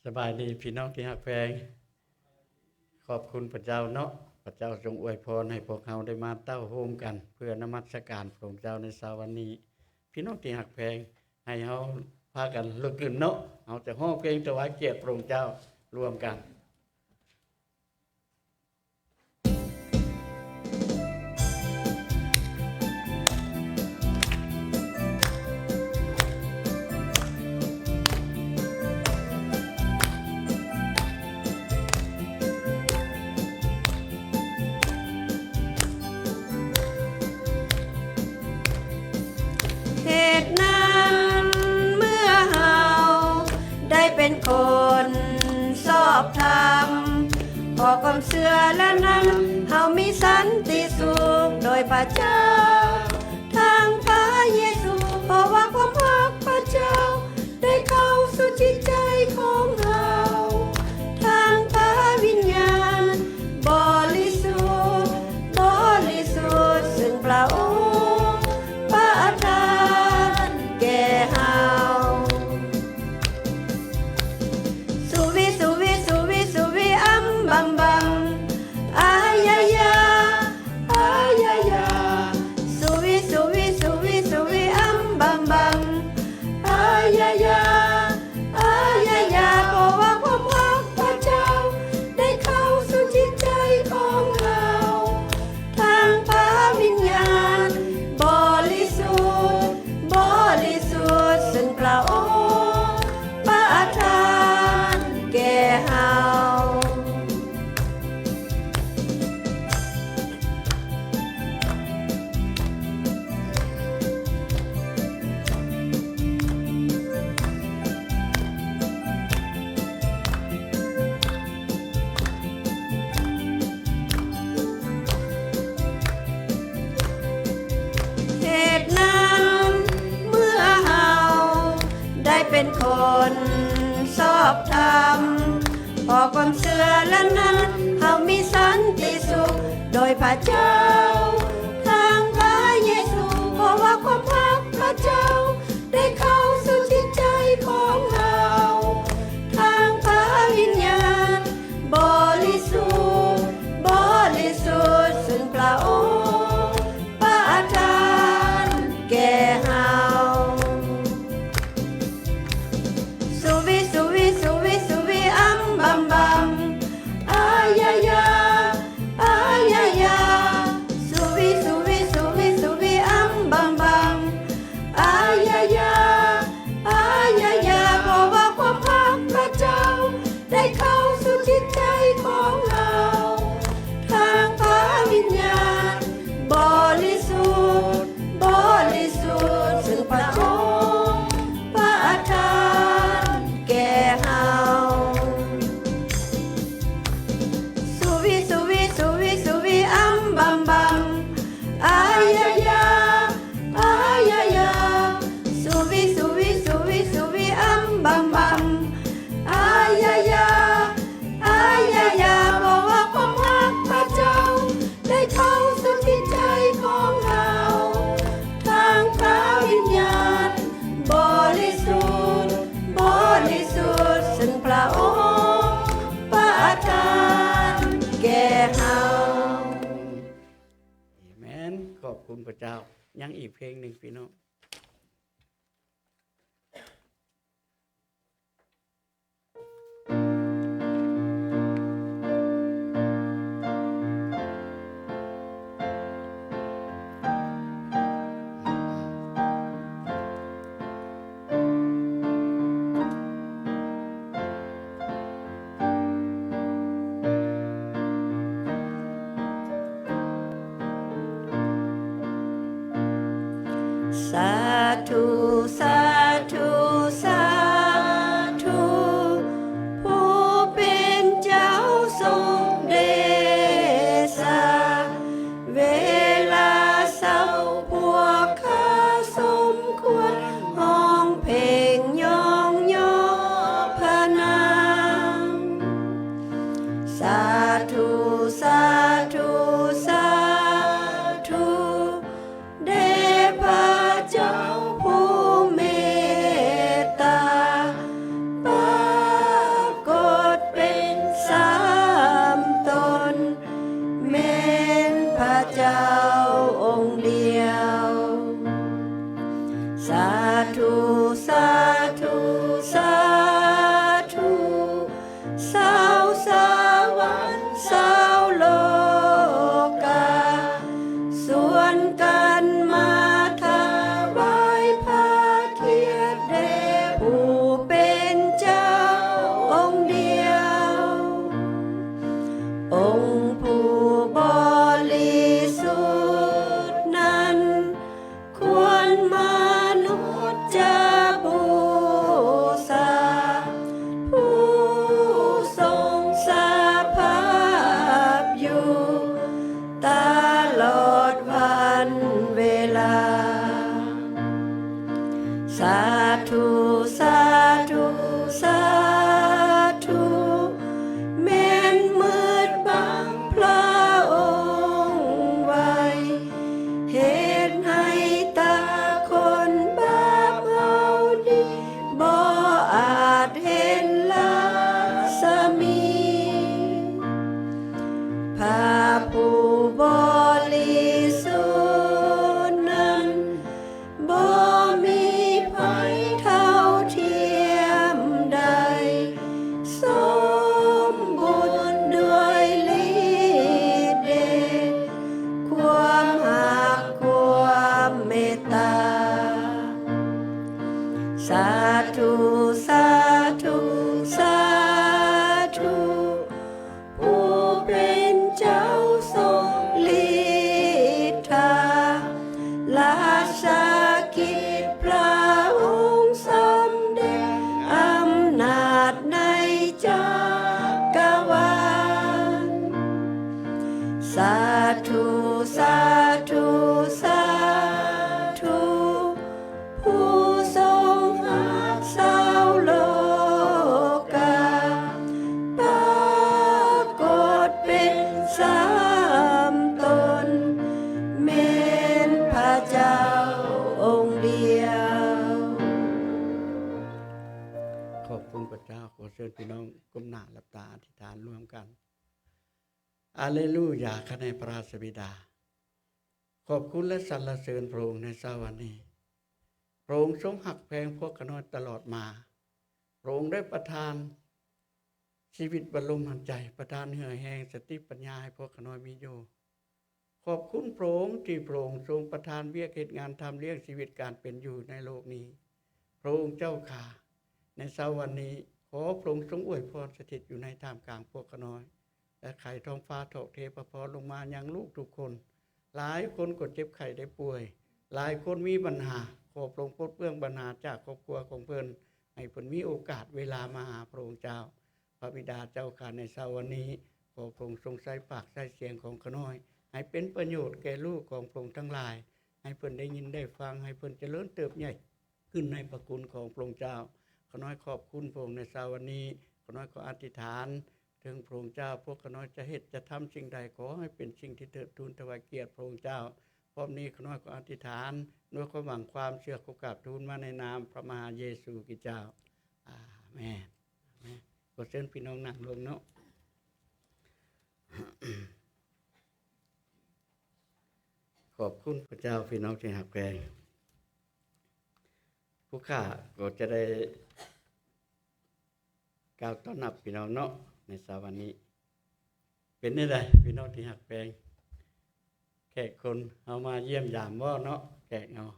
สบายดีพี่น้องที่ฮักแพงขอบคุณพระเจ้าเนาะพระเจ้าทรงอวยพรให้พวกเราได้มาเต้าโฮมกันเพื่อนมัสการพระองค์เจ้าในเช้าวันนี้พี่น้องที่ฮักแพงให้เฮาพากันลุกขึ้นเนาะเอาจะฮ้องเพลงถวายเกียรติพระองค์เจ้ารวมกันเป็นคนสอบธรรมพอความเชื่อและนั้นเฮามีสันติสุขโดยพระเจ้าทางพระเยซูเพราะว่าความรักพระเจ้าได้เข้าสู่จิตใจของเฮาทางพระวิญญาณบริสุทธิ์ซึ่งพระองค์ประทานแก่เฮาเป็นคนสอบธรรมพอความเชื่อและนั้นเฮามีสันติสุขโดยพระเจ้าทางพระเยซูเพราะว่าความรักพระเจ้าได้เข้าสู่จิตใจของเฮาทางพระวิญญาณบริสุทธิ์ซึ่งพระองค์ประทานแก่เฮาขอบคุณพระเจ้ายังอีกเพลงหนึ่งพี่น้องสาธุสาธุสาธุผู้เป็นเจ้าทรงเดชะเวลาเศร้าพวกข้าสมควรห้องเพลงย่องย่อพระนามสาธุสาธุสาธุเดชะเจ้าผู้ เจ้าองค์เดียว สาธุสาธุสาธุสาวสวรรค์สาวโลกาส่วนกันมาถวายพระเกียรติแด่ผู้เป็นเจ้าองค์เดียว องค์ผู้บริสุทธิ์นั้นควรมนุษย์จะบูชาผู้ทรงสภาพอยู่ตลอดวันเวลา สาธุสาธุสาธุแม้นมืดบังพระองค์ไว้ เหตุให้ตาคนบาปเฮาดีบ่อาจเห็นลักษมี พระผู้บริสุทธิ์นั้นบ่มีภัยเท่าเทียมใด สมบูรณ์ด้วยฤทธิ์เดชความหักความเมตตา สาธุสาธุสาธุผู้เป็นเจ้าทรงฤทธาราชากิจพระองค์สำแดงอำนาจในจักรวาล สาธุสาธุสาธุผู้ทรงรักษาโลกาปรากฏเป็นสามตนแม้นพระเจ้าองค์เดียว ขอบคุณพระเจ้าขอเชิญพี่น้องก้มหน้าหลับตาอธิษฐานร่วมกันอาเลลูยาข้าในพระราชบิดา ขอบคุณและสรรเสริญพระองค์ในเช้าวันนี้พระองค์ทรงหักแพงพวกขน้อยตลอดมาพระองค์ได้ประทานชีวิตบรรลุหันใจประทานเหื่อแห่งสติปัญญาให้พวกขน้อยมีอยู่ขอบคุณพระองค์ที่พระองค์ทรงประทานเวียกเหตุงานทำเลี้ยงชีวิตการเป็นอยู่ในโลกนี้พระองค์เจ้าข่าในเช้าวันนี้ขอพระองค์ทรงอวยพรสถิตอยู่ในท่ามกลางพวกขน้อยและไข่ท้องฟ้าถกเทพพรลงมายังลูกทุกคนหลายคนก็เจ็บไข้ได้ป่วยหลายคนมีปัญหาขอพระองค์ปลดเปลื้องปัญหาจากครอบครัวของเพิ่นให้เพิ่นมีโอกาสเวลามาหาพระองค์เจ้าพระบิดาเจ้าข้าในเช้าวันนี้ขอพระองค์ทรงใส่ปากใส่เสียงของขน้อยให้เป็นประโยชน์แก่ลูกของพระองค์ทั้งหลายให้เพิ่นได้ยินได้ฟังให้เพิ่นเจริญเติบใหญ่ขึ้นในพระคุณของพระองค์เจ้าขน้อยขอบคุณพระองค์ในเช้าวันนี้ขน้อยขออธิษฐานถึงพระองค์เจ้าพวกขน้อยจะเฮ็ดจะทำสิ่งใดขอให้เป็นสิ่งที่เทิดทูนถวายเกียรติพระองค์เจ้าพร้อมนี้ขน้อยขออธิษฐานด้วยความหวังความเชื่อขอกราบทูลมาในนามพระมหาเยซูคริสต์เจ้าอาเมนอาเมนขอเชิญพี่น้องนั่งลงเนาะ ขอบคุณพระเจ้าพี่น้องที่หักแพงผู้ข้าก็จะได้กล่าวต้อนรับพี่น้องเนาะในเช้าวันนี้เป็นได้ไดพี่น้องที่หักแพงแขกคนเอามาเยี่ยมยามว่าเนาะแขกเนาะ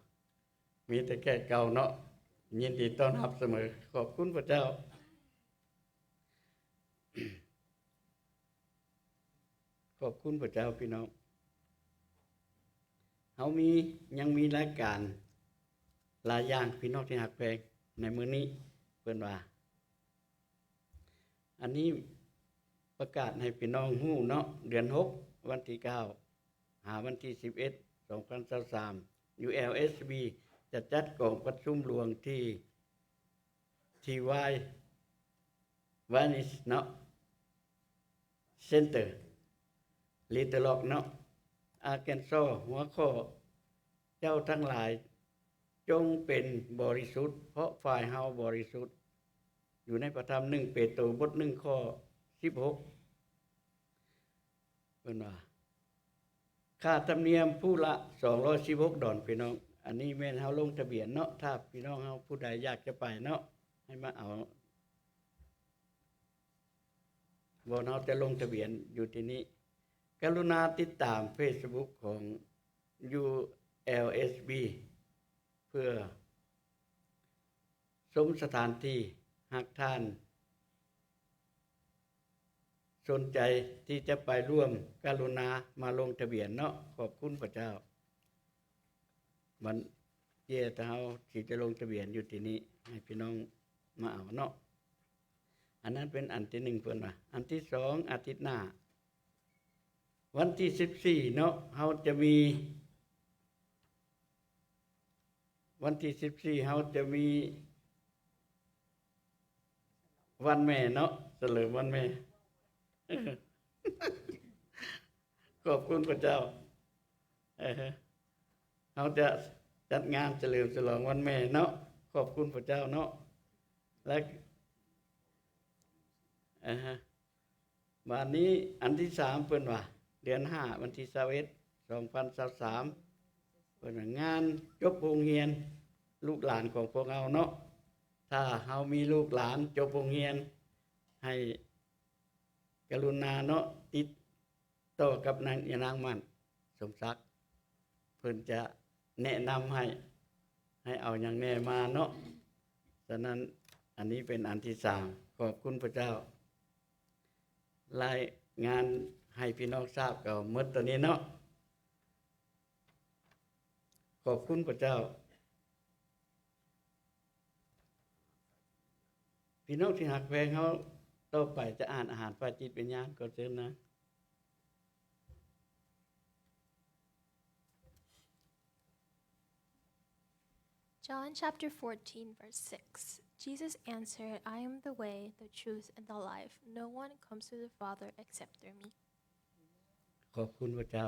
มีแต่แขกเก่าเนาะยินดีต้อนรับเสมอขอบคุณพระเจ้า ขอบคุณพระเจ้าพี่น้องเขายังมีรายการหลายอย่างพี่น้องที่หักแพงในมื้อนี้เพิ่นว่าอันนี้ประกาศให้พี่น้องฮู้เนาะเดือน6วันที่9หาวันที่11 2023 ULSB จะจัดกองประชุมหลวงที่วานิสเนาะเซ็นเตอร์ลิตเติ้ลล็อกเนาะอาร์แกนซอหัวข้อเจ้าทั้งหลายจงเป็นบริสุทธิ์เพราะฝ่ายเฮาบริสุทธิ์อยู่ในพระธรรม1เปโตรบท1ข้อ16เพิ่นว่า ค่าธรรมเนียมผู้ละ216ดอนพี่น้องอันนี้แม่นเฮาลงทะเบียนเนาะถ้าพี่น้องเฮาผู้ใดอยากจะไปเนาะให้มาเอาบ่เฮาจะลงทะเบียนอยู่ที่นี้กรุณาติดตาม Facebook ของ ULSB เพื่อสมสถานที่หากท่านสนใจที่จะไปร่วมกรุณามาลงทะเบียนเนาะขอบคุณพระเจ้ามันเจ้าเฮาที่จะลงทะเบียนอยู่ที่นี้ให้พี่น้องมาเอาเนาะอันนั้นเป็นอันที่1เพิ่นว่าอันที่2อาทิตย์หน้าวันที่14เนาะเฮาจะมีวันที่14เฮาจะมีวันแม่เนาะเฉลิมวันแม่ ขอบคุณพระเจ้าเขาจะจัดงานเฉลิมฉลองวันแม่เนาะขอบคุณพระเจ้าเนาะและวันนี้อันที่3เพิ่นว่าเดือน5วันที่21/2023เพิ่นว่างานจบโรงเรียนลูกหลานของพวกเราเนาะถ้าเฮามีลูกหลานจบโรงเรียนให้กรุณาเนาะติดต่อกับนางมั่นสมศักดิ์เพิ่นจะแนะนำให้เอาอย่างแน่มาเนาะฉะนั้นอันนี้เป็นอันที่3ขอบคุณพระเจ้ารายงานให้พี่น้องทราบก็หมดตอนนี้เนาะขอบคุณพระเจ้าพี่น้องที่หักแพงเขาต่อไปจะอ่านอาหารฝ่ายจิตวิญญาณก็เชิญนะ John chapter 14, verse 6. Jesus answered, I am the way, the truth, and the life. No one comes to the Father except through me. ขอบคุณพระเจ้า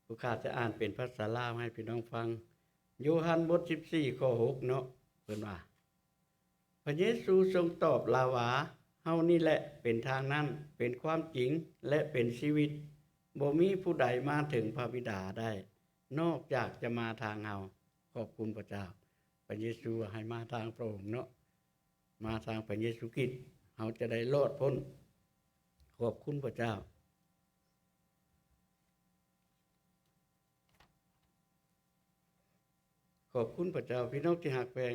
ผู้ข้าจะอ่านเป็นภาษาลาวให้พี่น้องฟังโยฮันบท14ข้อ6เนาะเพิ่นว่าพระเยซูทรงตอบลาว่าเฮานี่แหละเป็นทางนั้นเป็นความจริงและเป็นชีวิตบ่มีผู้ใดมาถึงพระบิดาได้นอกจากจะมาทางเฮาขอบคุณพระเจ้าพระเยซูให้มาทางพระองค์เนาะมาทางพระเยซูคริสต์เฮาจะได้รอดพ้นขอบคุณพระเจ้าขอบคุณพระเจ้าพี่น้องที่หักแพง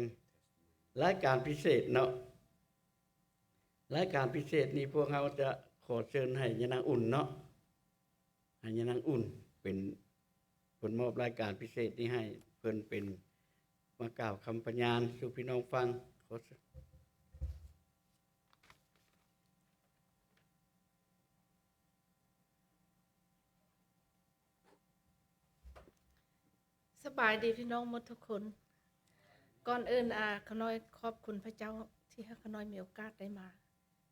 รายการพิเศษเนาะรายการพิเศษนี้พวกเราจะขอเชิญให้ยานางอุ่นเนาะให้ยานางอุ่นเป็นผลมอบรายการพิเศษนี้ให้เพิ่นเป็นมากล่าวคำพยานสู่พี่น้องฟังขอสบายดีพี่น้องหมดทุกคนก่อนอื่นขน้อยขอบคุณพระเจ้าที่ให้ขน้อยมีโอกาสได้มา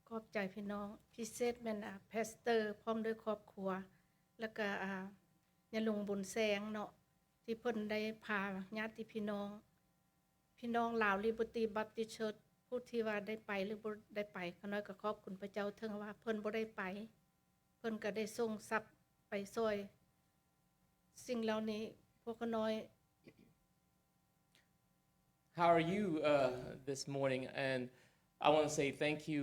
ขอบใจพี่น้องพิเศษแม่นพาสเตอร์พร้อมด้วยครอบครัวแล้วก็ยาลุงบุญแสงเนาะที่เพิ่นได้พาญาติพี่น้องลาวลิเบอร์ตี้บัพติสต์เชิร์ชผู้ที่ว่าได้ไปหรือบ่ได้ไปขน้อยก็ขอบคุณพระเจ้าถึงว่าเพิ่นบ่ได้ไปเพิ่นก็ได้ส่งทรัพย์ไปช่วยสิ่งเหล่านี้พวกขน้อย How are you this morning? And I want to say thank you,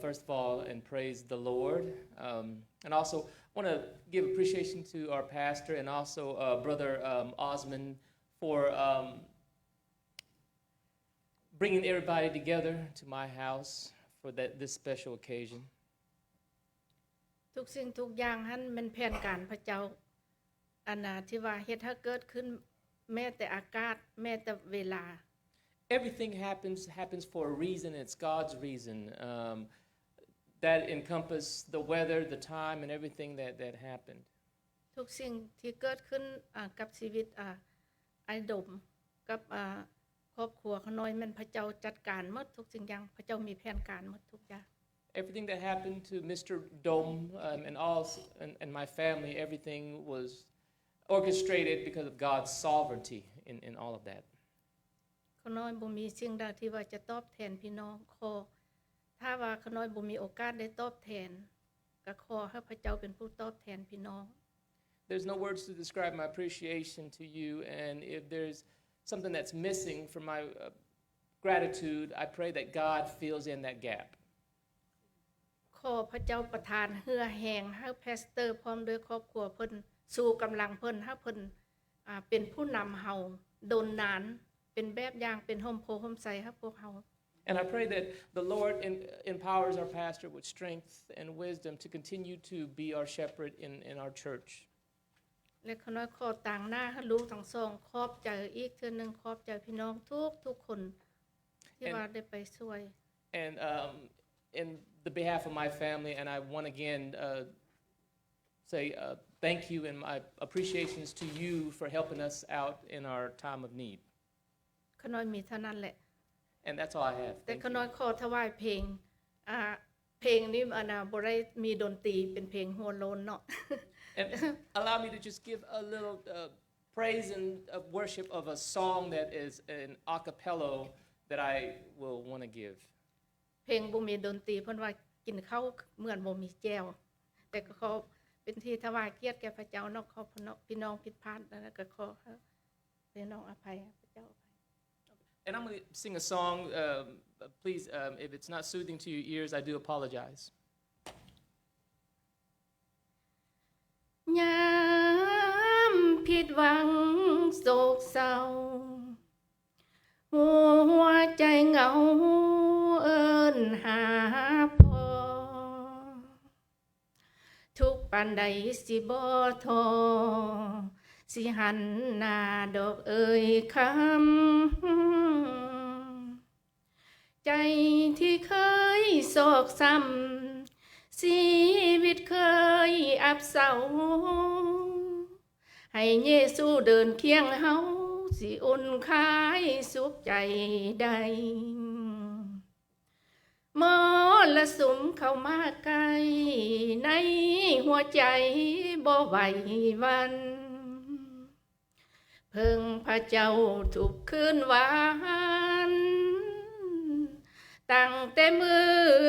first of all, and praise the Lord. And also want to give appreciation to our pastor and also Brother Osman for bringing everybody together to my house for this special occasion. ทุกสิ่งทุกอย่างหันมันแผนการพระเจ้าอันน่ะที่ว่าเฮ็ดให้เกิดขึ้นแม้แต่อากาศแม้แต่เวลา Everything happens for a reason. It's God's reason that encompass the weather, the time, and everything that happened. ทุกสิ่งที่เกิดขึ้นกับชีวิตไอ้ดมกับครอบครัวขน้อยมันพระเจ้าจัดการหมดทุกสิ่งอย่างพระเจ้ามีแผนการหมดทุกอย่าง Everything that happened to Mr. Dome and all and my family, everything was orchestrated because of God's sovereignty in all of that. ขน้อยบ่มีสิ่งใดที่ว่าจะตอบแทนพี่น้องขอถ้าว่าขน้อยบ่มีโอกาสได้ตอบแทนก็ขอให้พระเจ้าเป็นผู้ตอบแทนพี่น้อง there's no words to describe my appreciation to you. And if there's something that's missing from my gratitude, I pray that God fills in that gap. ขอพระเจ้าประทานเหือแห่งให้พาสเตอร์พร้อมด้วยครอบครัวเพิ่นสู่กำลังเพิ่นให้เพิ่นเป็นผู้นำเฮาโดนนานเป็นแบบอย่างเป็นโฮมโพโฮมไซให้พวกเฮา And I pray that the Lord empowers our pastor with strength and wisdom to continue to be our shepherd in our church. และขอน้อยขอต่างหน้าให้ลูกทั้งสองขอบใจอีกเทื่อนึงขอบใจพี่น้องทุกคนที่ว่าได้ไปช่วย And in the behalf of my family, and I want again say thank you and my appreciations to you for helping us out in our time of need. ขอน้อยมีเท่านั้นแหละ And that's all I have. แต่ Thank ขอน้อย you. ขอถวายเพลงเพลงนี้บ่ได้มีดนตรีเป็นเพลงหัวโลนเนาะ And allow me to just give a little praise and worship of a song that is an a cappella that I will want to give. เพลงบ่มีดนตรีเพิ่นว่ากินข้าวเหมือนบ่มีแก้วแต่ก็ขอเป็นที่ถวายเกียรติแก่พระเจ้าเนาะขอพี่น้องผิดพลาดแล้วก็ขอพี่น้องอภัยพระเจ้า And I'm going to sing a song. Please, if it's not soothing to your ears, I do apologize. ยามผิดหวังโศกเศร้าหัวใจเหงาเอิ้นหาพ่อทุกปานใดสิบ่ท้อสิหันหน้าดอกเอ่ยคำใจที่เคยโศกซ้ำชีวิตเคยอับเศร้าให้เยซูเดินเคียงเฮาสิอุ่นคายสุขใจใดมรสุมเข้ามาใกล้ในหัวใจบ่ไหววัน เพิ่งพระเจ้าทุกคืนวานตั้งแต่มื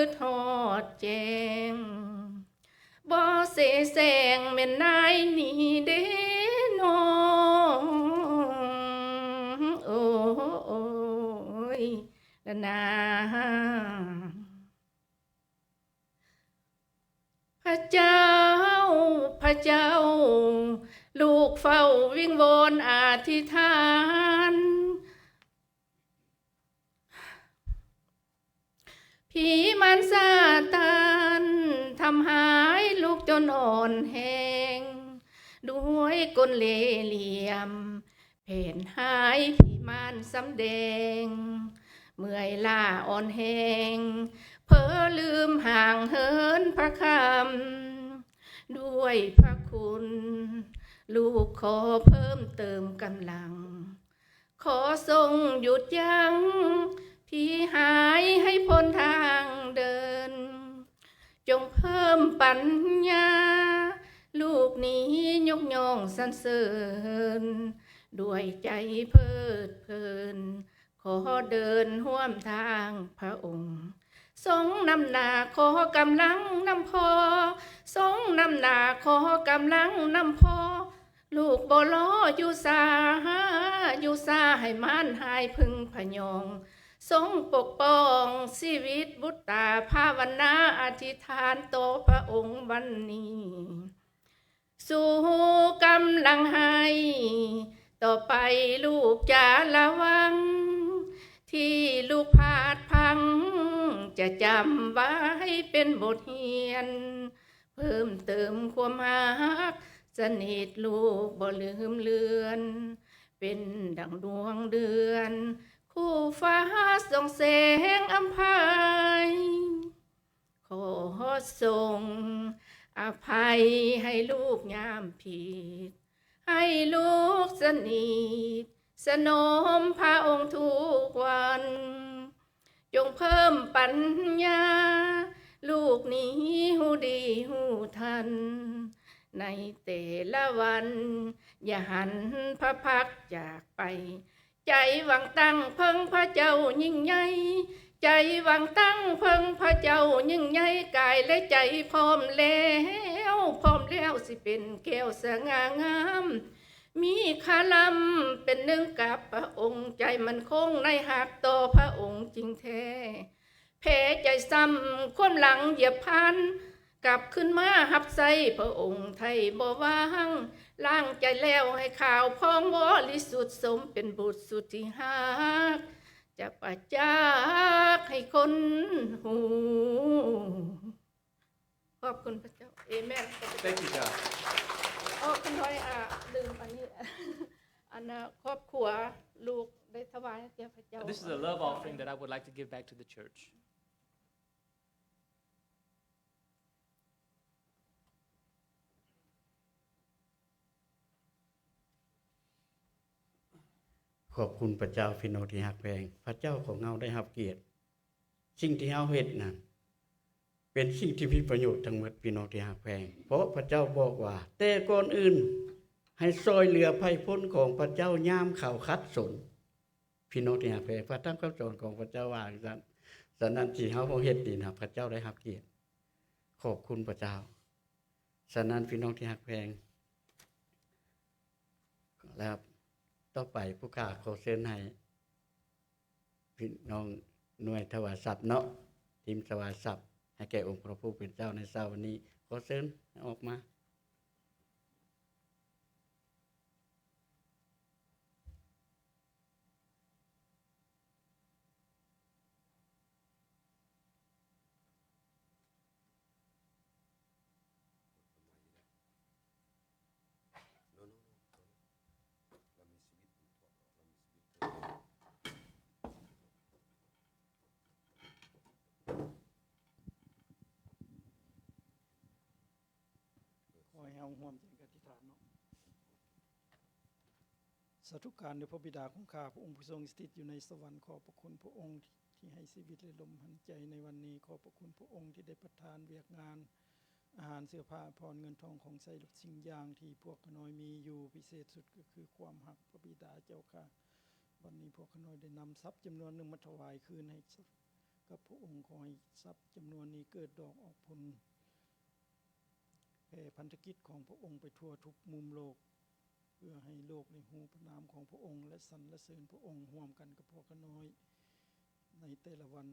ดฮอดแจงบ่เสแสงแม่นนายนี่เด้น้องโอ้ยนาพระเจ้าลูกเฝ้าวิงวอนอธิษฐานผีมันซาตานทำหายลูกจนอ่อนแห้งด้วยกลเล่ห์เหลี่ยมเพ่นหายผีมันสำแดงเมื่อยล้าอ่อนแห้งเพ้อลืมห่างเหินพระคำด้วยพระคุณลูกขอเพิ่มเติมกำลังขอทรงหยุดยั้งพี่หายให้พ้นทางเดินจงเพิ่มปัญญาลูกนี้ยกย่องสรรเสริญด้วยใจเพิดเพลินขอเดินร่วมทางพระองค์ทรงนำหน้าขอกำลังนำพอทรงนำหน้าขอกำลังนำพอลูกบ่ล้ออยู่ซาให้มานหายพึงพยองทรงปกป้องชีวิตบุตตาภาวนาอธิษฐานต่อพระองค์วันนี้สู่กำลังให้ต่อไปลูกจะระวังที่ลูกพลาดพังจะจำไว้เป็นบทเรียนเพิ่มเติมความรักสนิทลูกบ่ลืมเลือนเป็นดังดวงเดือนคู่ฟ้าส่องแสงอำไพขอส่งอภัยให้ลูกยามผิดให้ลูกสนิทสนมพระองค์ทุกวันจงเพิ่มปัญญาลูกนี้หูดีหูทันในแต่ละวันอย่าหันพระพักจากไปใจหวังตั้งเพิ่งพระเจ้ายิ่งใหญ่ ใจหวังตั้งเพิ่งพระเจ้ายิ่งใหญ่กายและใจพร้อมแล้วสิเป็นแก้วสง่างาม มีคาลำเป็นหนึ่งกับพระองค์ใจมันคงในหักต่อพระองค์จริงแท้แพ้ใจซ้ำความหลังเหยียบพันกลับขึ้นมาหับใส่พระองค์ไทยบ่วางล้างใจแล้วให้ข่าวพองบริสุทธิ์สมเป็นบุตรสุดที่หักจะประจักษ์ให้คนหูขอบคุณพระเจ้าเอเมน Thank you, God. คุณน้อยลืมอันนี้ อันน่ะครอบครัวลูกได้ถวายให้แก่พระเจ้า This is a love offering that I would like to give back to the church. ขอบคุณพระเจ้าพี่น้องที่ฮักแพงพระเจ้าของเราได้รับเกียรติสิ่งที่เฮาเฮ็ดนั้นเป็นสิ่งที่มีประโยชน์ทั้งหมดพี่น้องที่ฮักแพงเพราะพระเจ้าบอกว่าแต่ก่อนอื่นให้ซอยเหลือภัยพ้นของพระเจ้ายามข่าวคัดสนพี่น้องที่ฮักแพงพระธรรมคำสอนของพระเจ้าว่าอย่างนั้นฉะนั้นที่เฮาบ่เฮ็ดนี่นะพระเจ้าได้รับเกียรติขอบคุณพระเจ้าฉะนั้นพี่น้องที่ฮักแพงแล้วต่อไปผู้ข้าขอเชิญให้พี่น้องหน่วยถวายทรัพย์เนาะทีมถวายทรัพย์ให้แก่องค์พระผู้เป็นเจ้าในเช้าวันนี้ขอเชิญออกมาขอให้เฮาร่วมใจกันอธิษฐานเนาะสาธุการแด่พระบิดาของข้าพระองค์ผู้ทรงสถิตอยู่ในสวรรค์ขอบพระคุณพระองค์ที่ให้ชีวิตและลมหายใจในวันนี้ขอบพระคุณพระองค์ที่ได้ประทานเวียกงานอาหารเสื้อผ้าพรเงินทองของใช้ทุกสิ่งอย่างที่พวกขน้อยมีอยู่พิเศษสุดก็คือความหักพระบิดาเจ้าค่ะวันนี้พวกขน้อยได้นำทรัพย์จำนวนหนึ่งมาถวายคืนให้กับพระองค์ขอให้ทรัพย์จำนวนนี้เกิดดอกออกผลแผ่พันธกิจของพระองค์ไปทั่วทุกมุมโลกเพื่อให้โลกได้ฮู้พระนามของพระองค์และสรรเสริญพระองค์ร่วมกันกับพวกขน้อยในแต่ละวัน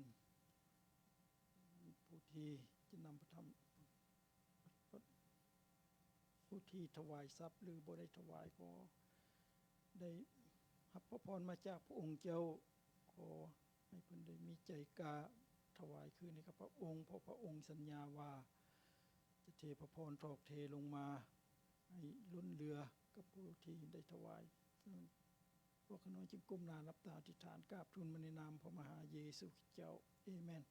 ผู้ที่จะนำพระธรรมผู้ที่ถวายทรัพย์หรือบ่ได้ถวายก็ได้รับพระพรมาจากพระองค์เจ้าขอให้เพิ่นได้มีใจกล้าถวายคืนให้กับพระองค์เพราะพระองค์สัญญาว่าจะเทพระพรทอกเทลงมาให้ล้นเรือกับผู้ที่ได้ถวายพวกขน้อยจึงก้มหน้ารับตาอธิษฐานกราบทูลมาในนามพระมหาเยซูคริสต์เจ้าเอเมน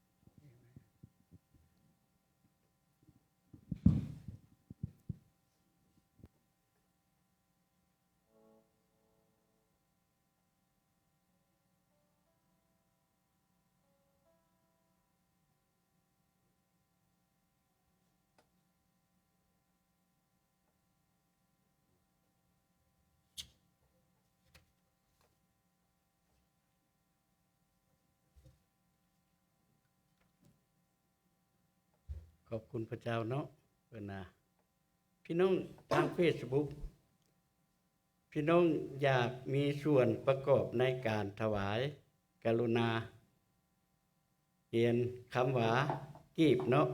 ขอบคุณพระเจ้าเนาะเพิ่นน่ะพี่น้องทาง Facebook พี่น้องอยากมีส่วนประกอบในการถวายกรุณาเขียนคำว่ากีบเนาะ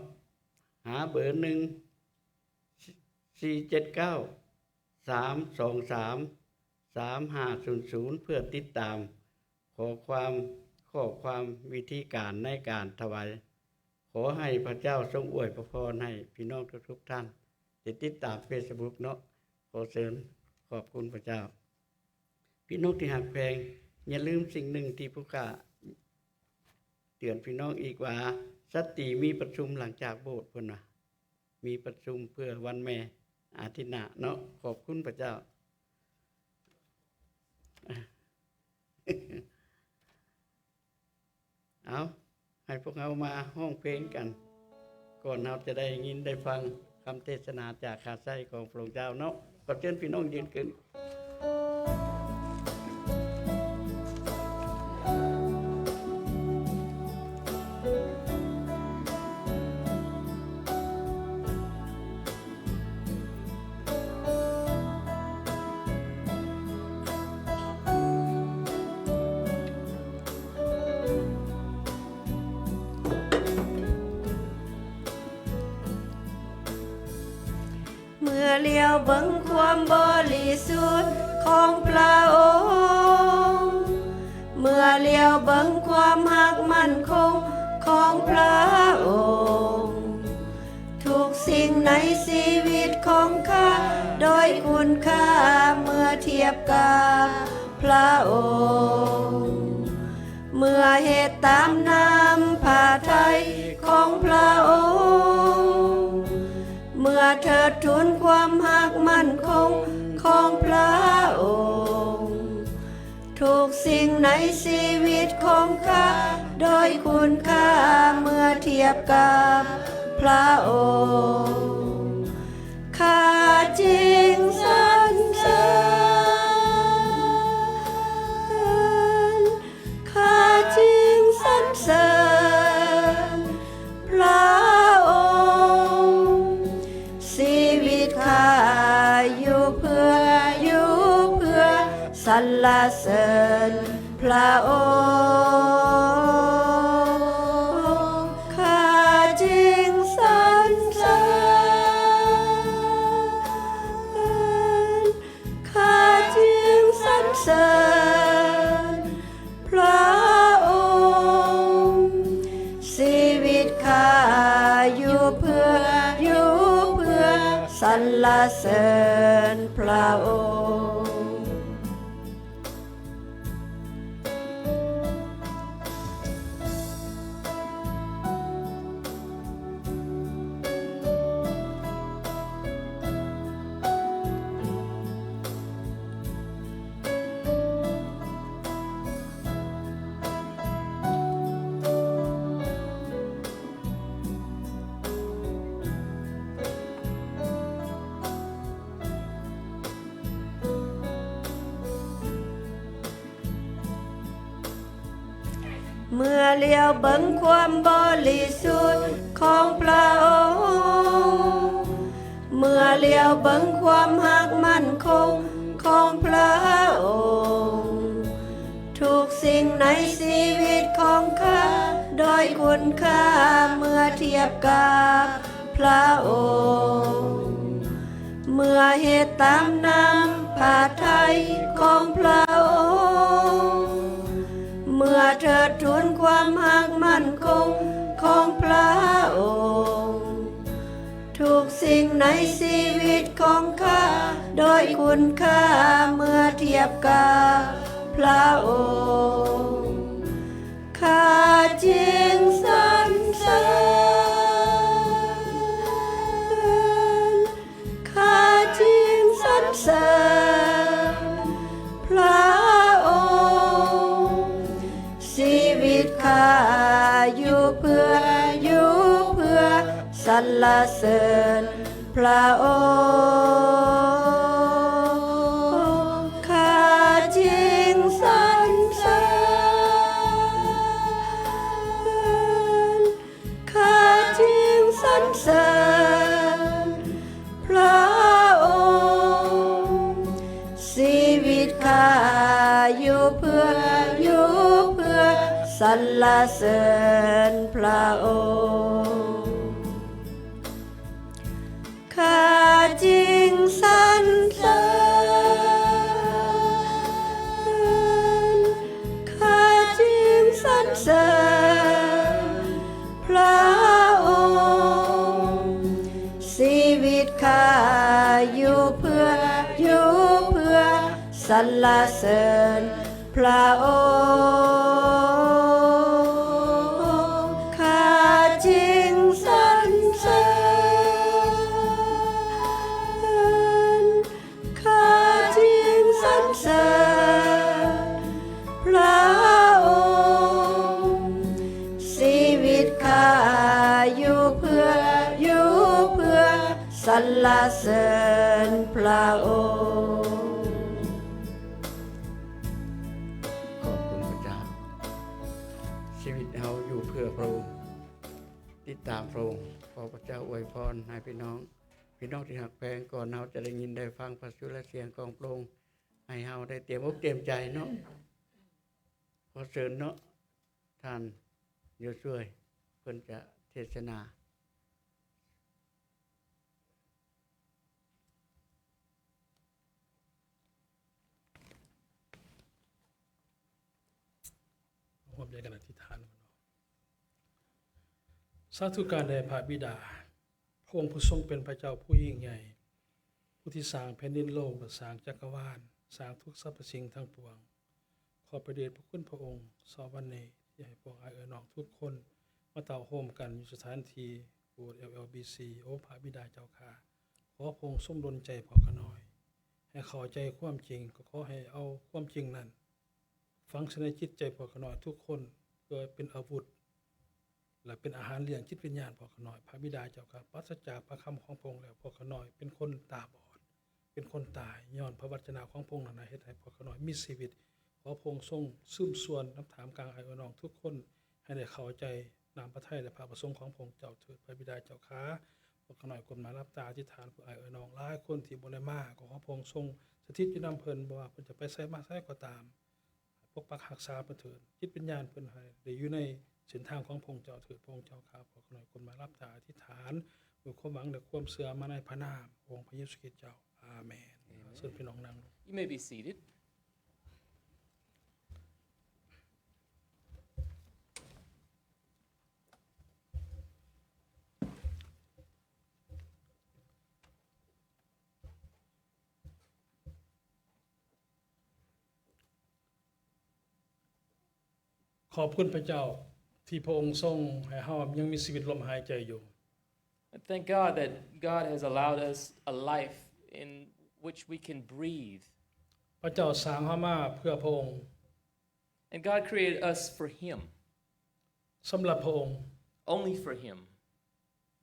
หาเบอร์ 1-479-323-3500 เพื่อติดตามข้อความวิธีการในการถวายขอให้พระเจ้าทรงอวยพระพรให้พี่น้องทุกๆท่านที่ติดตาม Facebook เนาะขอเชิญขอบคุณพระเจ้าพี่น้องที่หักแพงอย่าลืมสิ่งหนึ่งที่ผู้ข้าเตือนพี่น้องอีกว่าสัตติมีประชุมหลังจากโบสถ์พุ่นน่ะมีประชุมเพื่อวันแม่อาทิตย์หน้าเนาะขอบคุณพระเจ้า เอาให้พวกเรามาห้องเพลงกันก่อนเราจะได้ยินได้ฟังคำเทศนาจากข้าไส้ของพระองค์เจ้าเนาะขอเชิญพี่น้องยืนขึ้น เลี้ยวเบิ่งความบริสุทธิ์ของพระองค์เมื่อเลี้ยวเบิ่งความหักมั่นคงของพระองค์ทุกสิ่งในชีวิตของข้าโดยคุณค่าเมื่อเทียบกับพระองค์เมื่อเหตุตามน้ำพระทัยของพระองค์เมื่อเธอทูลความหักมั่นคงของพระองค์ทุกสิ่งในชีวิตของข้าโดยคุณค่าเมื่อเทียบกับพระองค์ข้าจริงสรรเสริญข้าจริงสรรเสริญพระองค์ชีวิตข้าอยู่เพื่อสรรเสริญพระองค์ข้าจริงสรรเสริญข้าจริงสรรเสริญพระองค์ชีวิตข้าอยู่เพื่อสรรเสริญพระองค์เมื่อเลี้ยวเบิ่งความบริสุทธิ์ของพระองค์เมื่อเลี้ยวเบิ่งความหักมั่นคงของพระองค์ทุกสิ่งในชีวิตของข้าโดยคุณค่าเมื่อเทียบกับพระองค์เมื่อเหตุตามน้ำพระทัยของพระองค์เมื่อเธอทูลความหักมั่นคงของพระองค์ทุกสิ่งในชีวิตของข้าโดยคุณค่าเมื่อเทียบกับพระองค์ข้าจริงสรรเสริญข้าจริงสรรเสริญพระองค์ชีวิตข้าอยู่เพื่อสรรเสริญพระองค์ข้าจริงสรรเสริญข้าจริงสรรเสริญพระองค์ชีวิตข้าอยู่เพื่อสรรเสริญพระองค์ข้าจริงสรรเสริญข้าจริงสรรเสริญพระองค์ชีวิตข้าอยู่เพื่อสรรเสริญพระองค์ข้าจริงสรรเสริญข้าจริงสรรเสริญพระองค์ชีวิตข้าอยู่เพื่อสรรเสริญพระองค์ชีวิตเราอยู่เพื่อพระองค์ติดตามพระองค์ขอพระเจ้าอวยพรให้พี่น้องที่หักแพงก่อนเราจะได้ยินได้ฟังพระสุรเสียงของพระองค์ให้เราได้เตรียมอกเตรียมใจเนาะขอเชิญเนาะท่านโยช่วยเพิ่นจะเทศนา กันอธิษฐานสาธุการแด่พระบิดาพระองค์ผู้ทรงเป็นพระเจ้าผู้ยิ่งใหญ่ผู้ที่สร้างแผ่นดินโลกและสร้างจักรวาลสร้างทุกสรรพสิ่งทั้งปวงขอประเดชพระคุณพระองค์สอวันนี้ที่ให้พวกอ้ายน้องทุกคนมาเต่าโฮมกันอยู่สถานที่โบสถ์ LLBC โอ้พระบิดาเจ้าข้าขอพระองค์ทรงดลใจพอขน้อยให้เข้าใจความจริงก็ขอให้เอาความจริงนั้นฝังในจิตใจพอขน้อยทุกคนเพื่อเป็นอาวุธและเป็นอาหารเลี้ยงจิตวิญญาณพอขน้อยพระบิดาเจ้าข้าปราศจากพระคำของพระองค์แล้วพอขน้อยเป็นคนตาบอดเป็นคนตายย้อนพระวจนะของพระองค์นั้นเฮ็ดให้พอขน้อยมีชีวิตขอพระองค์ทรงซึมส่วนน้ำถามกลางอ้ายน้องทุกคนให้ได้เข้าใจนามพระทัยและพระประสงค์ของพระองค์เจ้าเถิดพระบิดาเจ้าข้าพวกขน้อยกลมารับตาอธิษฐานผู้อ้ายน้องหลายคนที่บ่ได้มาขอพระองค์ทรงสถิตอยู่นำเพิ่นบ่ว่าเพิ่นจะไปไสมาไสก็ตามปกปักรักษาเพิ่นเถิดจิตวิญญาณเพิ่นให้ได้อยู่ในเส้นทางของพระองค์เจ้าเถิดพระองค์เจ้าข้าพวกขน้อยกลมารับตาอธิษฐานด้วยความหวังและความเชื่อมาในพระนามองค์พระเยซูคริสต์เจ้าอาเมนเชิญพี่น้องนั่ง You may be seated. ขอบคุณพระเจ้าที่พระองค์ทรงให้เฮายังมีชีวิตลมหายใจอยู่ And thank God that God has allowed us a life in which we can breathe. พระเจ้าสร้างเฮามาเพื่อพระองค์ And God created us for Him, สำหรับพระองค์ only for Him.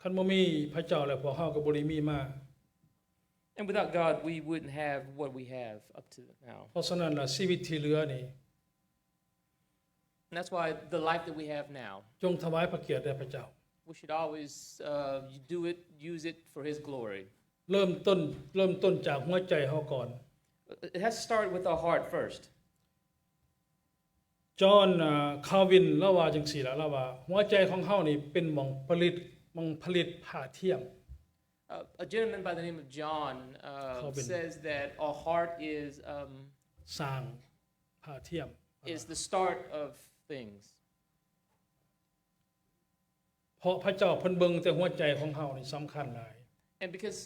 คันบ่มีพระเจ้าแล้วพวกเฮาก็บ่ได้มีมา And without God, we wouldn't have what we have up to now. เพราะฉะนั้นล่ะชีวิตที่เหลือนี่ And that's why the life that we have now, จงถวายพระเกียรติแด่พระเจ้า we should always do it, use it for His glory. เริ่มต้นจากหัวใจเฮาก่อน It has to start with our heart first. จอห์นคาวินเล่าว่าจังซี่ล่ะเล่าว่าหัวใจของเฮานี่เป็นหม่องผลิตผ้าเทียม A gentleman by the name of John Calvin. says that our heart สร้างผ้าเทียม is the start of things. เพราะพระเจ้าเพิ่นเบิ่งแต่หัวใจของเฮานี่สำคัญหลาย And because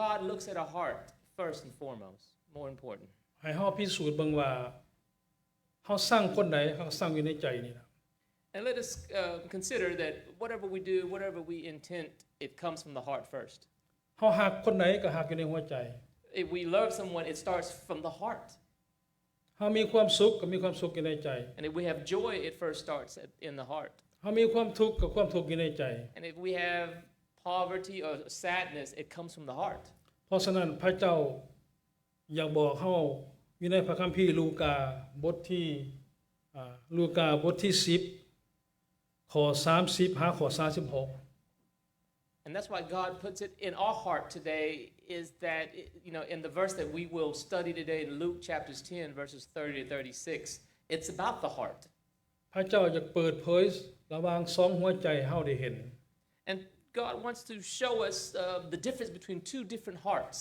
God looks at our heart first and foremost, more important. ให้เฮาพิสูจน์เบิ่งว่าเฮาสร้างคนใดเฮาสร้างอยู่ในใจนี่ล่ะ And let us consider that whatever we do, whatever we intend, it comes from the heart first. เฮาฮักคนใดก็ฮักอยู่ในหัวใจ If we love someone, it starts from the heart. เฮามีความสุขก็มีความสุขอยู่ในใจ And if we have joy, it first starts in the heart. เฮามีความทุกข์ก็ความทุกข์อยู่ในใจ And if we have poverty or sadness, it comes from the heart. เพราะฉะนั้นพระเจ้าอยากบอกเฮาอยู่ในพระคัมภีร์ลูกาบทที่10ข้อ30หาข้อ36 And that's why God puts it in our heart today is that, in the verse that we will study today in Luke chapters 10, verses 30 to 36, it's about the heart. พระเจ้าจะเปิดเผยระหว่างสองหัวใจเฮาได้เห็น And God wants to show us the difference between two different hearts.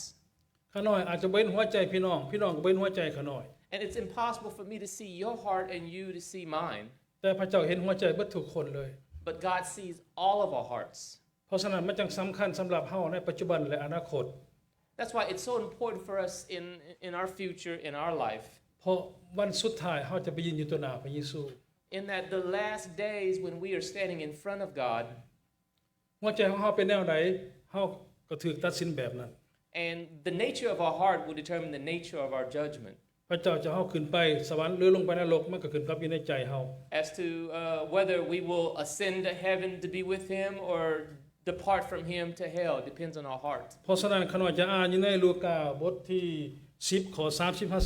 ข้าน้อยอาจจะเป็นหัวใจพี่น้องก็เป็นหัวใจข้าน้อย And it's impossible for me to see your heart and you to see mine. แต่พระเจ้าเห็นหัวใจเบิดทุกคนเลย But God sees all of our hearts. เพราะฉะนั้นมันจึงสำคัญสำหรับเฮาในปัจจุบันและอนาคต That's why it's so important for us in our future, in our life. เพราะวันสุดท้ายเฮาจะไปยืนอยู่ต่อหน้าพระเยซู In that the last days when we are standing in front of God, หัวใจของเฮาเป็นแนวใดเฮาก็ถูกตัดสินแบบนั้น and the nature of our heart will determine the nature of our judgment. พระเจ้าจะเฮาขึ้นไปสวรรค์หรือลงไปนรกมันก็ขึ้นกับอยู่ในใจเฮา As to whether we will ascend to heaven to be with Him or depart from Him to hell, depends on our heart. เพราะฉะนั้นข้าน้อยจะอ่านอยู่ในลูกาบทที่10ข้อ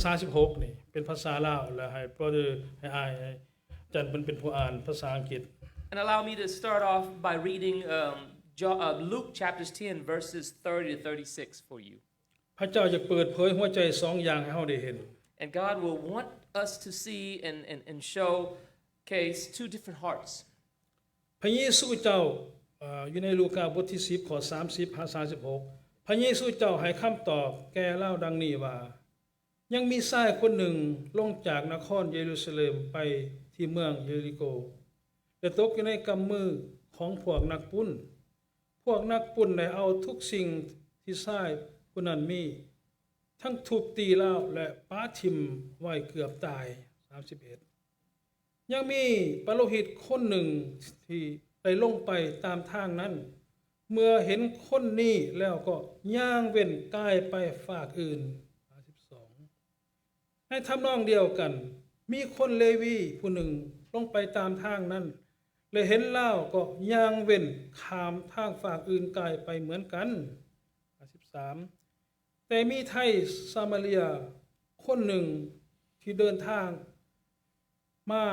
30-36นี่เป็นภาษาลาวและให้พระให้อายจันเป็นผู้อ่านภาษาอังกฤษ And allow me to start off by reading Luke chapters 10, verses 30 to 36 for you. พระเจ้าจะเปิดเผยหัวใจสองอย่างให้เฮาได้เห็น And God will want us to see and showcase two different hearts. พระเยซูเจ้าอยู่ในลูกาบทที่10ข้อ30-36พระเยซูเจ้าให้คำตอบแก่เล่าดังนี้ว่ายังมีชายคนหนึ่งลงจากนครเยรูซาเล็มไป ที่เมืองเยริโกและตกอยู่ในกำมือของพวกนักปุ้นพวกนักปุ้นได้เอาทุกสิ่งที่ชายผู้นั้นมีทั้งทุบตีแล้วและป้าทิมไว้เกือบตาย31ยังมีปโลหิตคนหนึ่งที่ได้ลงไปตามทางนั้นเมื่อเห็นคนนี้แล้วก็ย่างเว้นกายไปฝากอื่น32ในทำนองเดียวกันมีคนเลวีผู้หนึ่งลงไปตามทางนั้นและเห็นเล่าก็ย่างเว้นข้ามทางฝากอื่นกายไปเหมือนกัน53แต่มีไทยซามาเรียคนหนึ่งที่เดินทางมา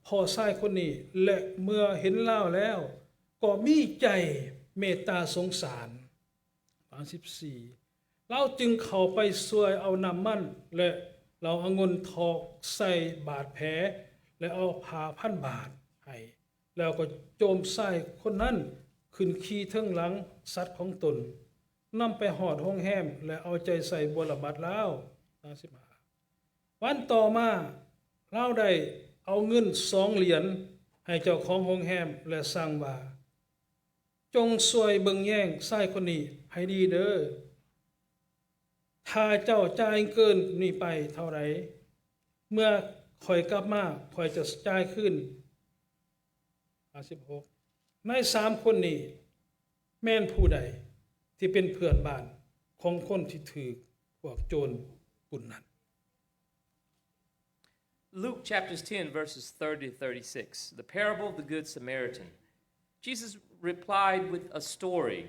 พอชายคนนี้และเมื่อเห็นเล่าแล้วก็มีใจเมตตาสงสาร34เราจึงเข้าไปช่วยเอาน้ำมันและเราเอาเงินทอกใส่บาดแผลและเอาผ้าพันบาทให้แล้วก็โจมใส่คนนั้นขึ้นขี่เทิงหลังสัตว์ของตนนำไปหอดห้องแฮมและเอาใจใส่บวรบัตรแล้ว35วันต่อมาเราได้เอาเงิน2 เหรียญให้เจ้าของห้องแฮมและสั่งว่าจงช่วยเบิ่งแย่งชายคนนี้ให้ดีเด้อถ้าเจ้าจ่ายเกินนี่ไปเท่าไหร่เมื่อข่อยกลับมาข่อยจะจ่ายขึ้น56ใน3คนนี้แม่นผู้ใดที่เป็นเพื่อนบ้านของคนที่ถือพวกโจรปุ่นนั้น Luke chapters 10, verses 30 to 36, the parable of the Good Samaritan. Jesus replied with a story.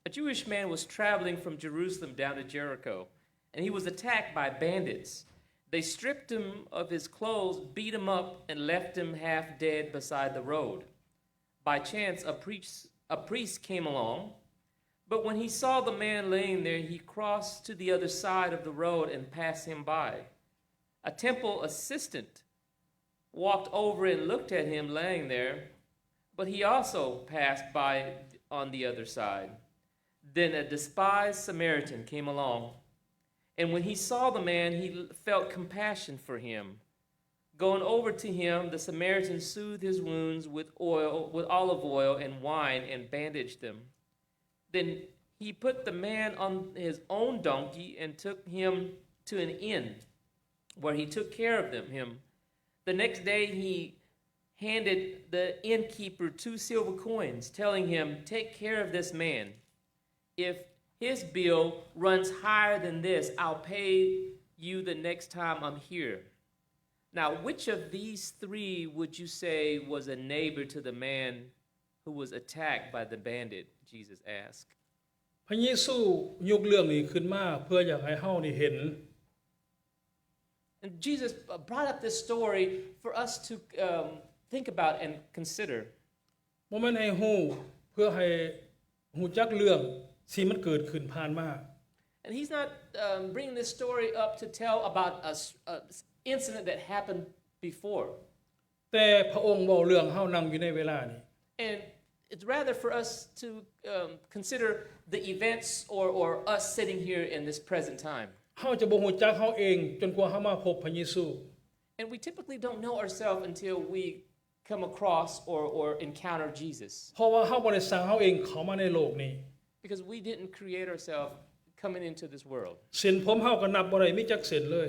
A Jewish man was traveling from Jerusalem down to Jericho, and he was attacked by bandits. They stripped him of his clothes, beat him up, and left him half dead beside the road. By chance, a priest came along, but when he saw the man laying there, he crossed to the other side of the road and passed him by. A temple assistant walked over and looked at him laying there, but he also passed by on the other side. Then a despised Samaritan came along, and when he saw the man, he felt compassion for him. Going over to him, the Samaritan soothed his wounds with olive oil and wine and bandaged them. Then he put the man on his own donkey and took him to an inn, where he took care of him. The next day he handed the innkeeper 2 silver coins, telling him, "Take care of this man. If his bill runs higher than this, I'll pay you the next time I'm here." Now, which of these 3 would you say was a neighbor to the man who was attacked by the bandit? Jesus asked. พระเยซูยกเรื่องนี้ขึ้นมาเพื่ออยากให้เฮานี่เห็น And Jesus brought up this story for us to think about and consider. บ่แม่นให้ฮู้เพื่อให้ฮู้จักเรื่องที่มันเกิดขึ้นผ่านมา And he's not bringing this story up to tell about an incident that happened before. แต่พระองค์เว้าเรื่องเฮานั่งอยู่ในเวลานี้ And it's rather for us to consider the events or us sitting here in this present time. เฮาจะบ่ฮู้จักเฮาเองจนกว่าเฮามาพบพระเยซู And we typically don't know ourselves until we come across or encounter Jesus. เพราะว่าเฮาบ่ได้สร้างเฮาเองเข้ามาในโลกนี้ Because we didn't create ourselves coming into this world. เส้นผมเฮาก็นับบ่ได้มีจักเส้นเลย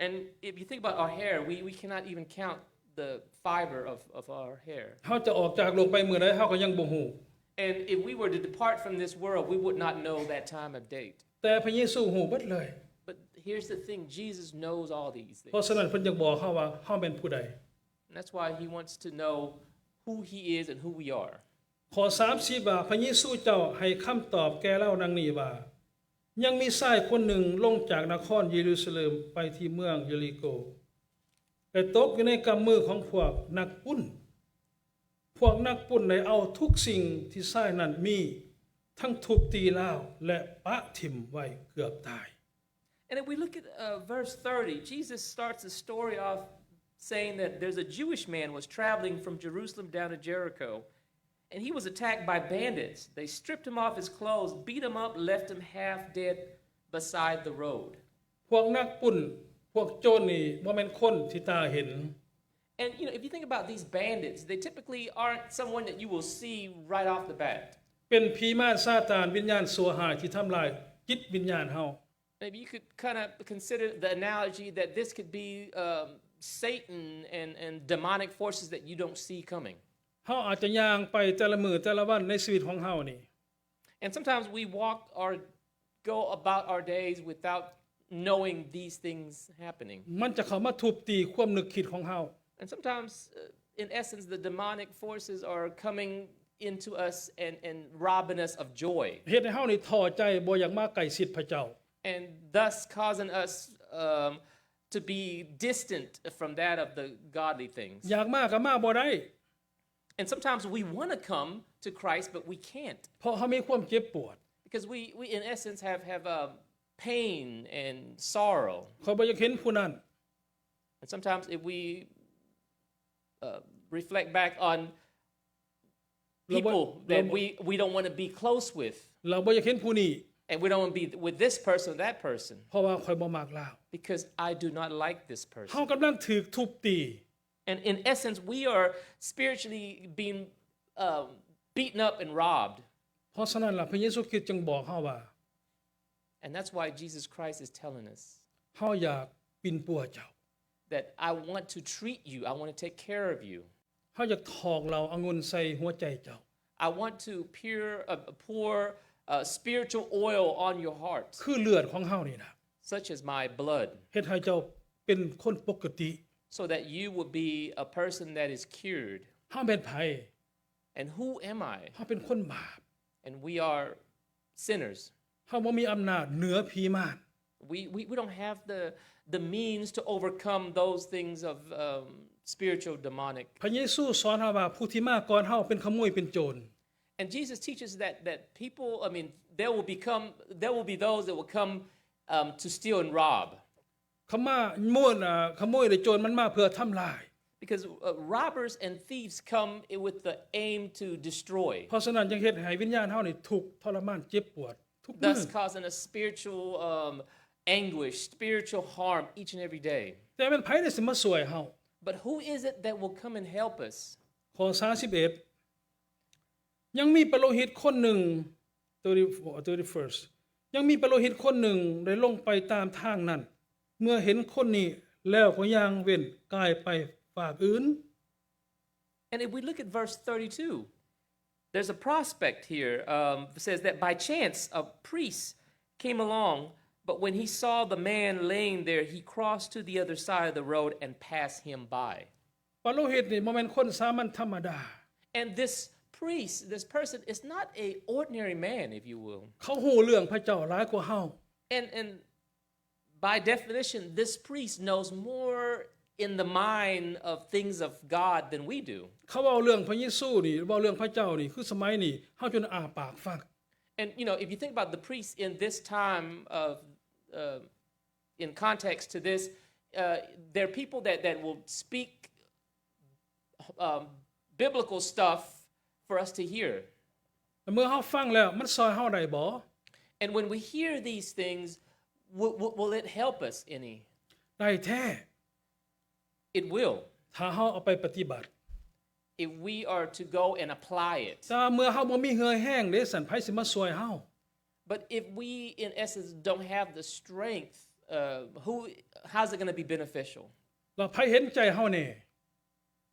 And if you think about our hair, we cannot even count the fiber of our hair. เฮาจะออกจากโลกไปมื้อใดเฮาก็ยังบ่ฮู้ And if we were to depart from this world, we would not know that time of date. แต่พระเยซูฮู้เบิดเลย But here's the thing, Jesus knows all these เพราะ things. ฉะนั้นเพิ่นจึงบอกเฮาว่าเฮาเป็นผู้ใด And that's why he wants to know who he is and who we are. ข้อ30ว่าพระเยซูเจ้าให้คำตอบแก่เราดังนี้ว่ายังมีชายคนหนึ่งลงจากนครเยรูซาเล็มไปที่เมืองเยริโกและตกอยู่ในกำมือของพวกนักปุ้นได้เอาทุกสิ่งที่ชายนั้นมีทั้งทุบตีแล้วและปะทิ่มไว้เกือบตาย And if we look at verse 30, Jesus starts the story off saying that there's a Jewish man was traveling from Jerusalem down to Jericho, and he was attacked by bandits. They stripped him off his clothes, beat him up, left him half dead beside the road. พวกนักปุ้นพวกโจรนี่บ่แม่นคนที่ตาเห็น And if you think about these bandits, they typically aren't someone that you will see right off the bat. เป็นผีมารซาตานวิญญาณสัวหายที่ทำลายจิตวิญญาณเฮา Maybe you could kind of consider the analogy that this could be Satan and demonic forces that you don't see coming. เฮาอาจจะย่างไปแต่ละมื้อแต่ละวันในชีวิตของเฮานี่ And sometimes we walk or go about our days without knowing these things happening. มันจะเข้ามาทุบตีความนึกคิดของเฮา And sometimes, in essence, the demonic forces are coming into us and robbing us of joy. เฮ็ดให้เฮานี่ท้อใจบ่อยากมาใกล้ชิดพระเจ้า And thus causing us to be distant from that of the godly things. อยากมาก็มาบ่ได้ And sometimes we want to come to Christ, but we can't. เพราะเฮามีความเจ็บปวด Because we in essence, have pain and sorrow. เขาบ่อยากเห็นผู้นั้น And sometimes if we reflect back on people that we don't want to be close with, เราบ่อยากเห็นผู้นี้ and we don't want to be with this person or that person, เพราะว่าข่อยบ่มักลาว because I do not like this เฮา person. กำลังถูกทุบตี And in essence, we are spiritually being beaten up and robbed. เพราะฉะนั้นล่ะพระเยซูคริสต์จึงบอกเฮาว่า And that's why Jesus Christ is telling us เฮาอยากปิ่นปัวเจ้า that I want to treat you, I want to take care of you. เฮาอยากทองเราองุ่นใส่หัวใจเจ้า I want to pour spiritual oil on your heart, คือเลือดของเฮานี่นะ such as my blood, เฮ็ดให้เจ้าเป็นคนปกติ so that you will be a person that is cured. เฮาเป็นไผ And who am I? เฮาเป็นคนบาป And we are sinners. เฮาบ่มีอำนาจเหนือผีมาร We don't have the means to overcome those things of spiritual demonic. พระเยซูสอนเฮาว่าผู้ที่มาก่อนเฮาเป็นขโมยเป็นโจร And Jesus teaches that people, there will be those that will come to steal and rob. ขโมยหรือโจรมันมาเพื่อทำลาย Because robbers and thieves come with the aim to destroy, เพราะฉะนั้นจึงเฮ็ดให้วิญญาณเฮานี่ทุกข์ทรมานเจ็บปวดทุกมื้อ thus causing us spiritual anguish, spiritual harm each and every day. แต่มันไผได้สิมาช่วยเฮา But who is it that will come and help us? ข้อ31ยังมีปโลหิตคนหนึ่ง31ยังมีปโลหิตคนหนึ่งได้ลงไปตามทางนั้น เมื่อเห็นคนนี้แล้วก็ย่างเว้นกายไปฝากอื่น And if we look at verse 32, there's a prospect here. It says that by chance a priest came along, but when he saw the man laying there, he crossed to the other side of the road and passed him by. ปโลหิตนี่บ่แม่นคนสามัญธรรมดา And this priest, this person, is not an ordinary man, if you will. เขาฮู้เรื่องพระเจ้าหลายกว่าเฮา And by definition, this priest knows more in the mind of things of God than we do. เขาเว้าเรื่องพระเยซูนี่เว้าเรื่องพระเจ้านี่คือสมัยนี้เฮาจนอ้าปากฟัง And if you think about the priests in this time of, in context to this, they're people that will speak biblical stuff for us to hear. เมื่อเฮาฟังแล้วมันซอยเฮาได้บ่ And when we hear these things, will it help us any? ได้แท้ It will, ถ้าเฮาเอาไปปฏิบัติ if we are to go and apply it. แต่เมื่อเฮาบ่มีเหือแห้งเด้สันไผสิมาช่วยเฮา But if we, in essence, don't have the strength, how's it going to be beneficial? แล้วไผเห็นใจเฮาแน่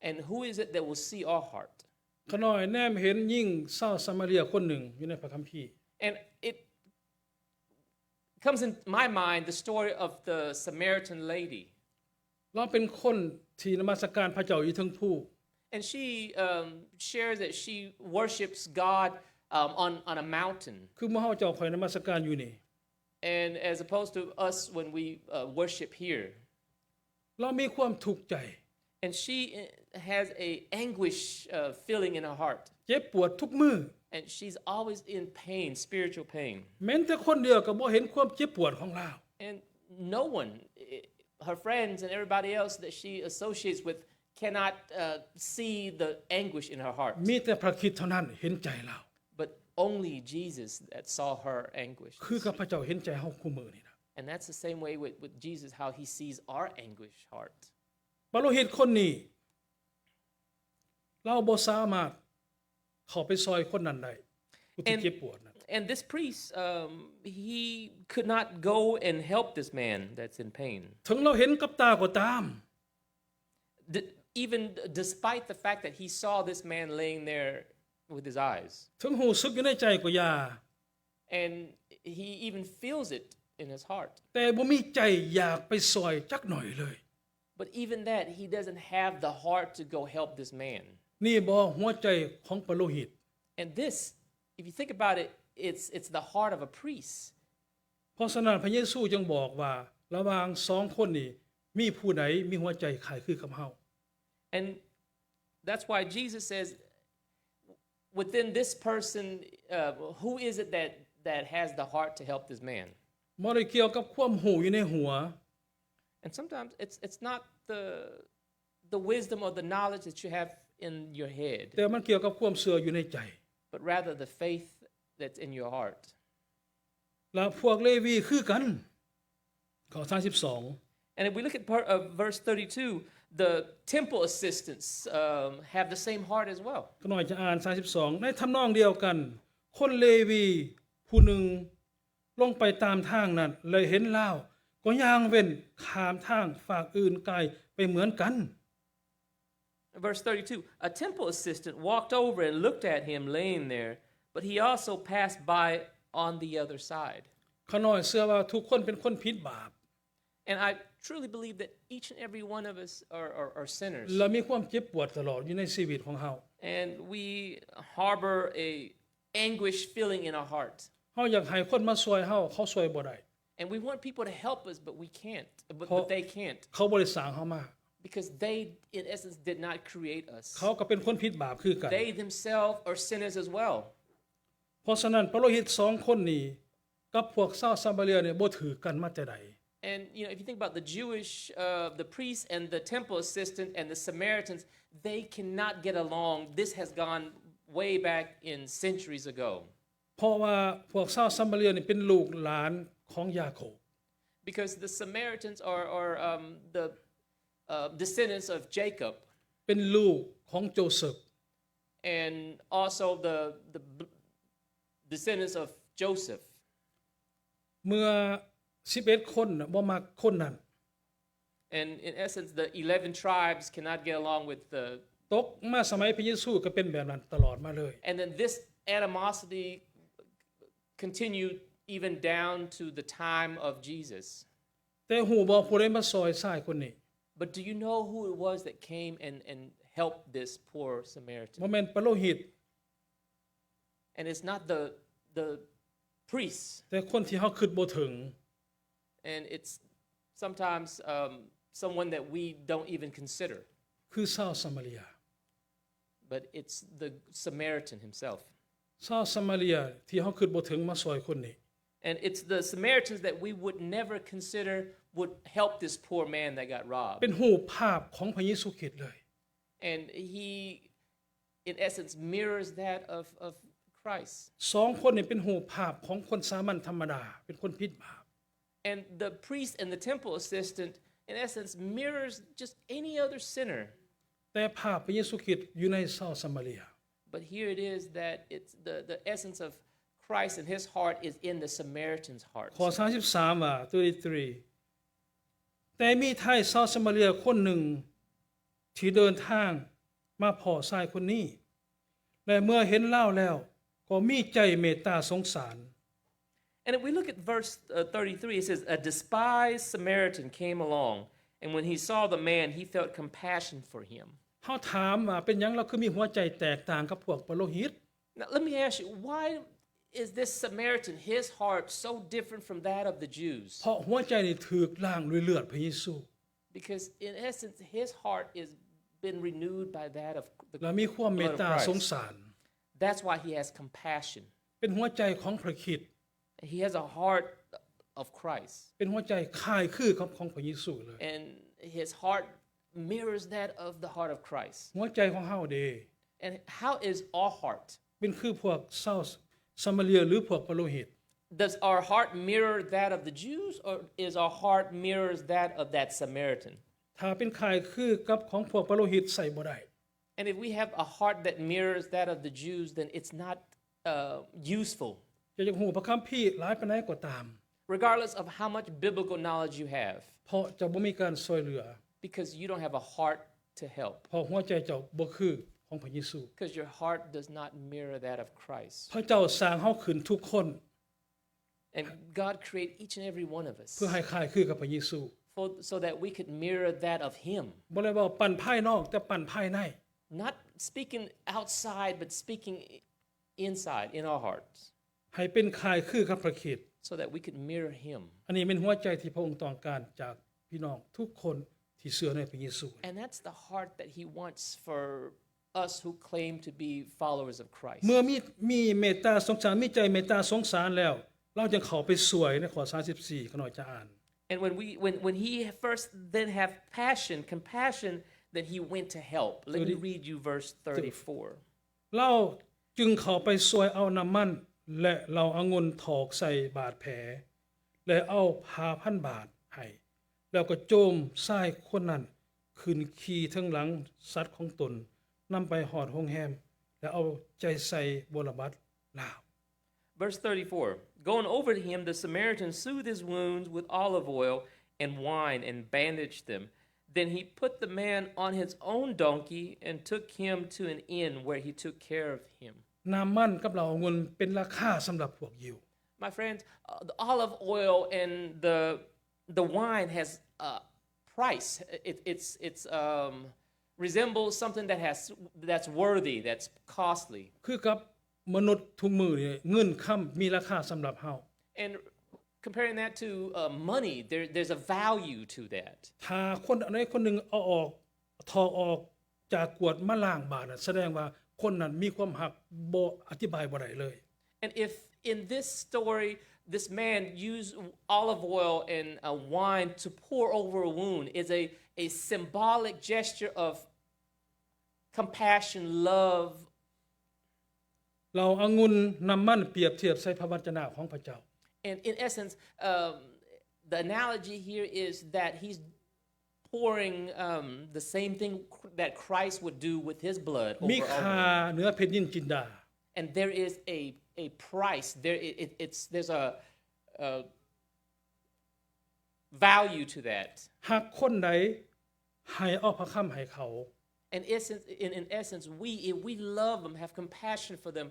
And who is it that will see our heart? ขน้อยแนมเห็นยิ่งชาวซามาเรียคนหนึ่งอยู่ในพระคัมภีร์ And it comes in my mind the story of the Samaritan lady. เราเป็นคนที่นมัสการพระเจ้าอยู่เทั้งผู้ And she shares that she worships God on a mountain. คือเมื่อเฮาเจ้าคอยนมัสการอยู่นี่ And as opposed to us when we worship here. เรามีความทุกข์ใจ And she has a anguish feeling in her heart. เจ็บปวดทุกมื้อ And she's always in pain, spiritual pain. แม้แต่คนเดียวก็บ่เห็นความเจ็บปวดของเรา And no one, her friends and everybody else that she associates with, cannot see the anguish in her heart. มีแต่พระคริสต์เท่านั้นเห็นใจเรา But only Jesus that saw her anguish. คือกับพระเจ้าเห็นใจเฮาคู่มื้อนี่นะ And that's the same way with Jesus, how he sees our anguished heart. ปโลหิตคนนี้ เราบ่สามารถเข้าไปซอยคนนั้นได้ผู้ที่ And- เจ็บปวดนั้น And this priest, he could not go and help this man that's in pain. ถึงเราเห็นกับตาก็ตาม Even despite the fact that he saw this man laying there with his eyes. ถึงหูสึกอยู่ในใจก็อย่า And he even feels it in his heart. แต่บ่มีใจอยากไปซอยจักหน่อยเลย But even that, he doesn't have the heart to go help this man. นี่บ่หัวใจของปโลหิต And this, if you think about it, it's the heart of a priest. เพราะฉะนั้นพระเยซูจึงบอกว่าระหว่างสองคนนี้มีผู้ใดมีหัวใจคล้ายคือกับเฮา And that's why Jesus says, within this person, who is it that has the heart to help this man? บ่ได้เกี่ยวกับความหูอยู่ในหัว And sometimes it's not the wisdom or the knowledge that you have in your head, แต่มันเกี่ยวกับความเชื่ออยู่ในใจ but rather the faith that's in your heart. แล้วพวกเลวีคือกันข้อ32 And if we look at verse 32, the temple assistants have the same heart as well. ก็หน่อยจะอ่าน32ในทำนองเดียวกัน คนเลวีผู้หนึ่งลงไปตามทางนั้นเลยเห็นลาวก็ย่างเว้นข้ามทางฝากอื่นไกลไปเหมือนกัน Verse 32, a temple assistant walked over and looked at him laying there, but he also passed by on the other side. ข้าน้อยเชื่อว่าทุกคนเป็นคนผิดบาป And I truly believe that each and every one of us are sinners. และมีความเจ็บปวดตลอดอยู่ในชีวิตของเฮา And we harbor a anguish feeling in our heart. เฮาอยากให้คนมาช่วยเฮาเขาช่วยบ่ได้ And we want people to help us, but we can't. But they can't. เขาบ่ได้สร้างเฮามา Because they, in essence, did not create us. เขาก็เป็นคนผิดบาปคือกัน They themselves are sinners as well. เพราะฉะนั้นปโลหิตสองคนนี้กับพวกชาวซามาเรียเนี่ยบ่ถือกันมาแต่ใด And if you think about the Jewish, the priest and the temple assistant and the Samaritans, they cannot get along. This has gone way back in centuries ago. เพราะว่าพวกชาวซามาเรียนี่เป็นลูกหลานของยาโคบ Because the Samaritans are the descendants of Jacob เป็นลูกของโจเซฟ and also the descendants of Joseph. เมื่อ11คนน่ะบ่มักคนนั้น And in essence, the 11 tribes cannot get along with the. ตกมาสมัยพระเยซูก็เป็นแบบนั้นตลอดมาเลย And then this animosity continued even down to the time of Jesus. แต่หูบ่ผู้ใดมาซอยชายคนนี้ But do you know who it was that came and helped this poor บ่ Samaritan? แม่นปโลหิต And it's not the priests. แต่คนที่เฮาคิดบ่ถึง And it's sometimes someone that we don't even consider. คือชาวซามาเรีย But it's the Samaritan himself. ชาวซามาเรียที่เฮาคิดบ่ถึงมาซอยคนนี้ And it's the Samaritans that we would never consider would help this poor man that got robbed. เป็นรูปภาพของพระเยซูคริสต์เลย And he, in essence, mirrors that of Christ. สองคนนี้เป็นรูปภาพของคนสามัญธรรมดาเป็นคนผิดบาป And the priest and the temple assistant, in essence, mirrors just any other sinner. แต่ภาพพระเยซูคริสต์อยู่ในชาวซามาเรีย But here it is that it's the essence of Christ and his heart is in the Samaritan's heart. ข้อ33ว่า33แต่มีไทยชาวซามาเรียคนหนึ่งที่เดินทางมาพอชายคนนี้ และเมื่อเห็นเล่าแล้ว ก็มีใจเมตตาสงสาร And if we look at verse 33, it says, a despised Samaritan came along, and when he saw the man, he felt compassion for him. เฮาถามว่าเป็นหยังเราคือมีหัวใจแตกต่างกับพวกปโลหิต Now, let me ask you, why is this Samaritan, his heart, so different from that of the Jews? เพราะหัวใจนี่ถูกล้างด้วยเลือดพระเยซู Because in essence, his heart is been renewed by that of the และมีความเมต blood ตา of สง Christ. สาร That's why he has compassion. เป็นหัวใจของพระคริสต์ He has a heart of Christ. เป็นหัวใจคล้ายคือของพระเยซูเลย And his heart mirrors that of the heart of Christ. หัวใจของเฮาเด้ And how is our heart? เป็นคือพวกชาวซามาเรียหรือพวกปโลหิต Does our heart mirror that of the Jews, or is our heart mirrors that of that Samaritan? ถ้าเป็นคล้ายคือกับของพวกปโลหิตใส่บ่ได้ And if we have a heart that mirrors that of the Jews, then it's not useful, จะยังหูพระคัมภีร์หลายปานใดก็ตาม regardless of how much biblical knowledge you have, เพราะเจ้าบ่มีการช่วยเหลือ because you don't have a heart to help, เพราะหัวใจเจ้าบ่คือของพระเยซู because your heart does not mirror that of Christ. พระเจ้าสร้างเฮาขึ้นทุกคน And God created each and every one of us เพื่อให้คล้ายคือกับพระเยซู so that we could mirror that of Him. บ่ได้ว่าปั่นภายนอกแต่ปั่นภายใน Not speaking outside, but speaking inside in our hearts, ให้เป็นคล้ายคือกับพระคริสต์ so that we could mirror Him. อันนี้เป็นหัวใจที่พระองค์ต้องการจากพี่น้องทุกคนที่เชื่อในพระเยซู And that's the heart that He wants for us who claim to be followers of Christ. เมื่อมีเมตตาสงสารมีใจเมตตาสงสารแล้ว เราจึงเข้าไปสวยในข้อ34ขน้อยจะอ่าน And when He first then have compassion, then He went to help. Let me read you verse 34. เราจึงเข้าไปสวยเอาน้ำมันและเราองุ่นถอกใส่บาดแผลและเอาผ้าพันบาทให้แล้วก็โจมทรายคนนั้นขึ้นขี่ทั้งหลังสัตว์ของตนนำไปหอดห้องแฮมและเอาใจใส่บรบัดลาว Verse 34. Going over to him, the Samaritan soothed his wounds with olive oil and wine and bandaged them. Then he put the man on his own donkey and took him to an inn where he took care of him. น้ำมันกับเหล้าองุ่นเป็นราคาสำหรับพวกยิว My friends, the olive oil and the wine has a price. It's resembles something that's worthy, that's costly. คือกับมนุษย์ทุกมือนี่เงินค่ำมีราคาสำหรับเฮา And comparing that to money, there's a value to that. ถ้าคนใดคนหนึ่งเอาออกถอดออกจากกวดมาล้างบาทน่ะแสดงว่าคนนั้นมีความหักบ่อธิบายบ่ได้เลย And if in this story, this man used olive oil and wine to pour over a wound, is a symbolic gesture of compassion, love. เราองุ่นน้ำมันเปรียบเทียบใส่พระวจนะของพระเจ้า And in essence, the analogy here is that he's pouring the same thing that Christ would do with his blood มี over ค่า all. เหนือแผ่นดินจินดา And there is a price. There's a value to that. หากคนใดให้เอาพระค่ำให้เขา In essence, if we love them, have compassion for them,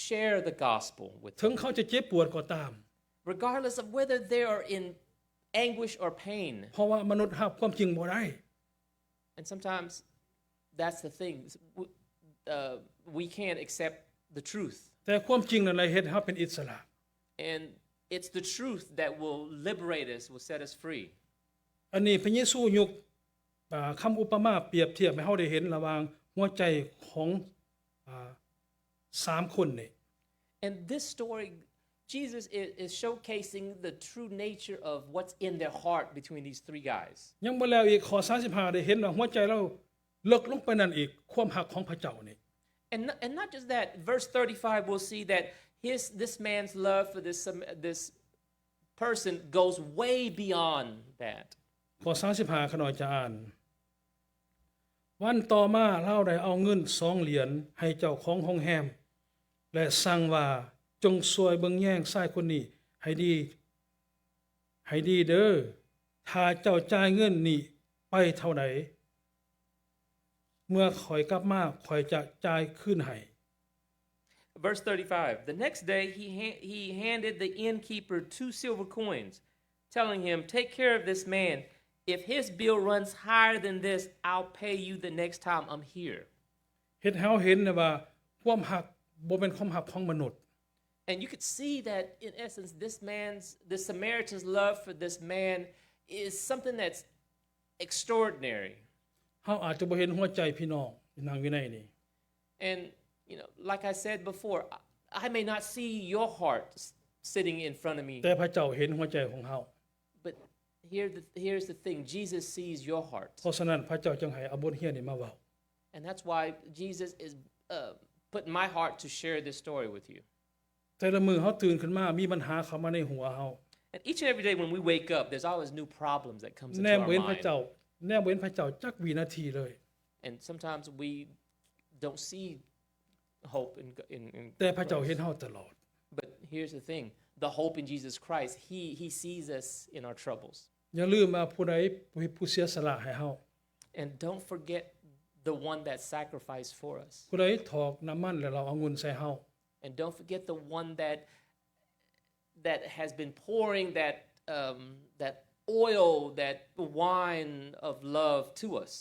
share the gospel with ถึง them, เขาจะเจ็บปวดก็ตาม regardless of whether they are in anguish or pain. เพราะว่ามนุษย์รับความจริงบ่ได้ And sometimes that's the thing. We can't accept the truth. แต่ความจริงนั้นเฮ็ดให้เฮาเป็นอิสระ And it's the truth that will liberate us, will set us free. อันนี้พระเยซูยกคำอุปมาเปรียบเทียบให้เฮาได้เห็นระหว่างหัวใจของ3คนนี่ And this story, Jesus is showcasing the true nature of what's in their heart between these three guys. ยังบ่แล้วอีกข้อ35ได้เห็นว่าหัวใจเราเลิกลงไปนั่นอีกความหักของพระเจ้านี่ And not just that, verse 35, we'll see that this man's love for this person goes way beyond that. ข้อ35ขน้อยจะอ่านวันต่อมาเราได้เอาเงิน2เหรียญให้เจ้าของโรงแรมและสั่งว่าจงช่วยเบิ่งแย่งชายคนนี้ให้ดีเด้อถ้าเจ้าจ่ายเงินนี้ไปเท่าใดเมื่อข่อยกลับมาข่อยจะจ่ายคืนให้ Verse 35, the next day he handed the innkeeper 2 silver coins, telling him, take care of this man. If his bill runs higher than this, I'll pay you the next time I'm here. เฮ็ดให้เฮาเห็นนะว่าความหักบ่เป็นความหักของมนุษย์ And you could see that in essence, the Samaritan's love for this man is something that's extraordinary. เฮาอาจจะบ่เห็นหัวใจพี่น้องที่นั่งอยู่ในนี่ And like I said before, I may not see your heart sitting in front of me, แต่พระเจ้าเห็นหัวใจของเฮา but here's the thing: Jesus sees your heart, เพราะฉะนั้นพระเจ้าจึงให้เอาบทเรียนนี้มาเว้า and that's why Jesus is put in my heart to share this story with you. แต่ละมื้อเฮาตื่นขึ้นมามีปัญหาเข้ามาในหัวเฮา And each and every day when we wake up, there's always new problems that comes แน into ม our เว้นพระ mind. เจ้าแนมเว้นพระเจ้าจักวินาทีเลย and sometimes we don't see hope in แต่พระเจ้า Christ. เห็นเฮาตลอด But here's the thing, the hope in Jesus Christ, he sees us in our troubles. อย่าลืมว่าผู้ใดผู้เสียสละให้เฮา And don't forget the one that sacrificed for us. ผู้ใดถอกน้ำมันแล้วเราเอาเงินใส่เฮา And don't forget the one that has been pouring that oil, that wine of love to us,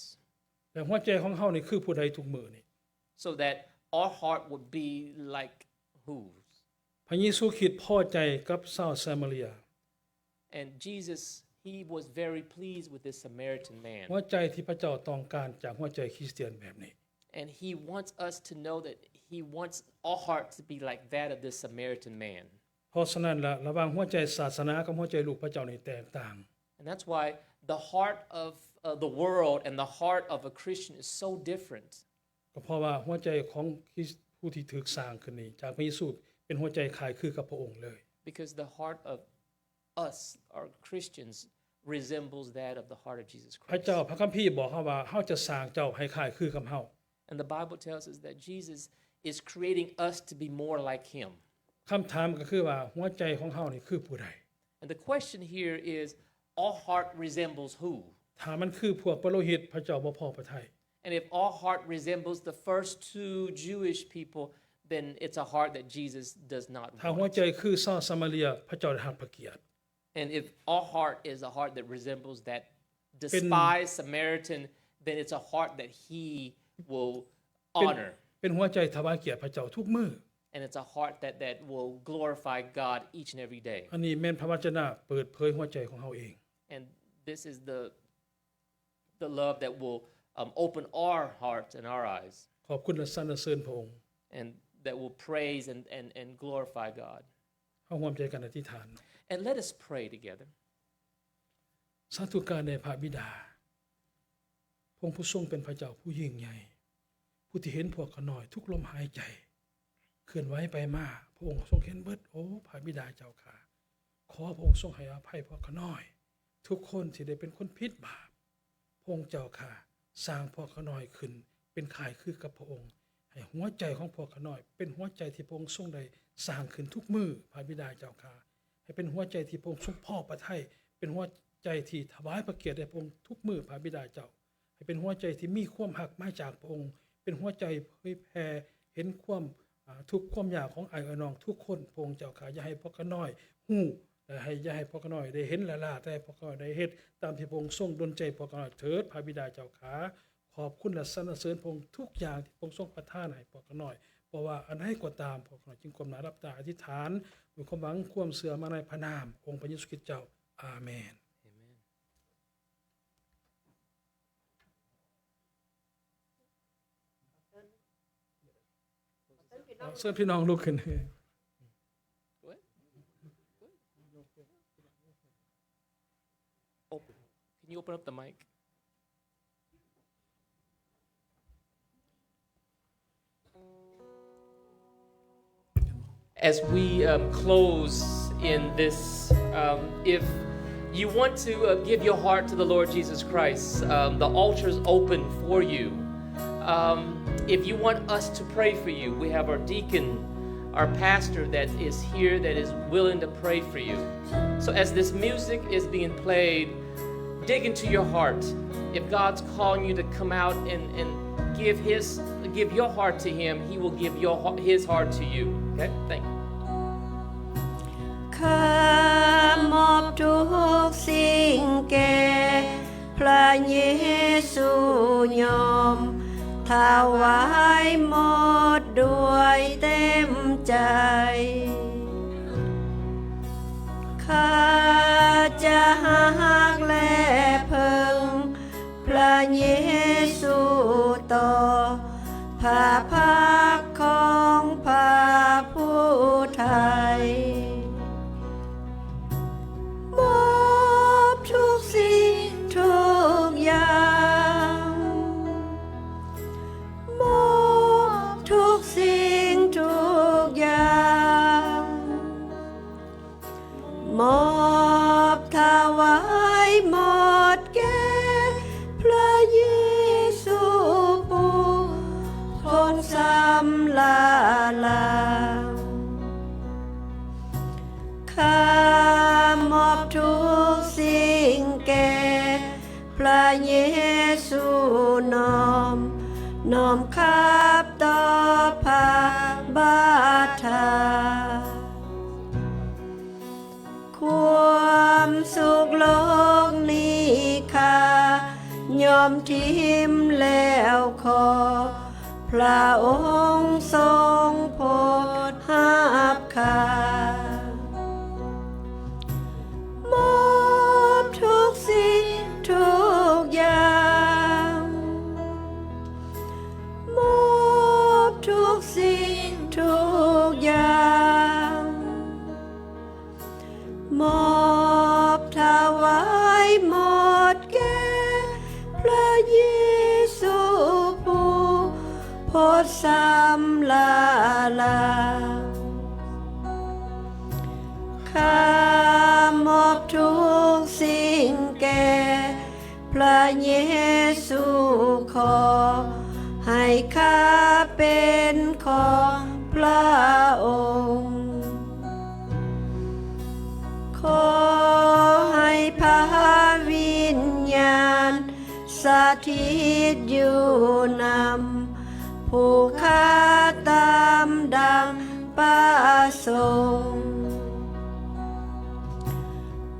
แต่หัวใจของเฮานี่คือผู้ใดทุกมื้อนี่ so that our heart would be like whose? พระเยซูคริสต์พอใจกับชาวซามาเรีย And Jesus, he was very pleased with this Samaritan man. หัวใจที่พระเจ้าต้องการจากหัวใจคริสเตียนแบบนี้ And he wants us to know that he wants our heart to be like that of this Samaritan man. เพราะฉะนั้นละระหว่างหัวใจศาสนากับหัวใจลูกพระเจ้านี่แตกต่าง And that's why the heart of the world and the heart of a Christian is so different. ก็เพราะว่าหัวใจของคริสต์ผู้ที่ถูกสร้างขึ้นนี้จากพระเยซูเป็นหัวใจคล้ายคือกับพระองค์เลย Because the heart of us, our Christians, resembles that of the heart of Jesus พระ Christ. เจ้าพระคัมภีร์บอกเฮาว่าเฮาจะสร้างเจ้าให้คล้ายคือกับเฮา And the Bible tells us that Jesus is creating us to be more like him. คำถามก็คือว่าหัวใจของเฮานี่คือผู้ใด And the question here is, our heart resembles who? ถ้ามันคือพวกปโรหิตพระเจ้าบ่พอพระทัย And if our heart resembles the first two Jewish people, then it's a heart that Jesus does not ถ้าหัว want. ใจคือชาวซามาเรียพระเจ้าได้รับพระเกียรติ And if our heart is a heart that resembles that despised Samaritan, then it's a heart that he will เป็น honor. เป็นหัวใจถวายเกียรติพระเจ้าทุกมื้อ And it's a heart that will glorify God each and every day. อันนี้แม่นพระวจนะเปิดเผยหัวใจของเฮาเอง And this is the love that will open our hearts and our eyes, ขอบคุณและสรรเสริญพระองค์ and that will praise and glorify God. เฮาร่วมใจกันอธิษฐาน And let us pray together. สาธุการแด่พระบิดาพระองค์ผู้ทรงเป็นพระเจ้าผู้ยิ่งใหญ่ผู้ที่เห็นพวกเขาน้อยทุกลมหายใจเคลื่อนไหวไปมาพระองค์ทรงเห็นเบิดโอ้พระบิดาเจ้าข้าขอพระองค์ทรงให้อภัยพวกเขาน้อยทุกคนที่ได้เป็นคนผิดบาปพระองค์เจ้าข้าสร้างพวกเขาน้อยขึ้นเป็นข่ายคือกับพระองค์ให้หัวใจของพวกเขาน้อยเป็นหัวใจที่พระองค์ทรงได้สร้างขึ้นทุกมือพระบิดาเจ้าข้าให้เป็นหัวใจที่พระองค์ทรงพอพระทัยเป็นหัวใจที่ถวายพระเกียรติแด่พระองค์ทุกมือพระบิดาเจ้าให้เป็นหัวใจที่มีความหักมาจากพระองค์เป็นหัวใจเผยแผ่เห็นความทุกความอยากของอ้ายน้องทุกคนพระองค์เจ้าข้าอย่าให้พวกเขาน้อยฮู้และอย่าให้พวกเขาน้อยได้เห็นละล่าแต่พวกเขาได้เฮ็ดตามที่พระองค์ทรงดลใจพวกเขาน้อยเถิดพระบิดาเจ้าข้าขอบคุณและสรรเสริญพระองค์ทุกอย่างที่พระองค์ทรงประทานให้พวกเขาน้อยเพราะว่าอันใดก็ตามพวกเขาน้อยจึงก้มหน้ารับตาอธิษฐานด้วยความหวังความเชื่อมาในพระนามองค์พระเยซูคริสต์เจ้าอาเมน เชิญพี่น้องลุกขึ้น Can you open up the mic? As we close in this, if you want to give your heart to the Lord Jesus Christ, the altar is open for you. If you want us to pray for you, we have our deacon, our pastor that is here that is willing to pray for you. So as this music is being played, dig into your heart. If God's calling you to come out and give your heart to Him, He will give His heart to you. Okay? Thank you. ข้ามอบทุกสิ่งแก่พระเยซูยอมถวายหมดด้วยเต็มใจข้าจะหักและเพิ่งพระเยซูต่อพระพักของพระผู้ไทยมอบทุกสิ่งทุกอย่างมอบทุกสิ่งทุกอย่างมอบถวายหมดแก่พระเยซู น้อมคาบต่อพระบาทาความสุขโลกนี้ค่ายอมทิมแล้วขอพระองค์ทรงโปรดหับข้ามอบทุกสิ่งทุกอย่างมอบทุกสิ่งทุกอย่างมอบถวายหมดแก่พระเยซูผู้โพธิ์สัมลาลข้ามอบทุกสิ่งแก่พระเยซูขอให้ข้าเป็นของพระองค์ขอให้พระวิญญาณสถิตอยู่นำผู้ข้าตามดังประสงค์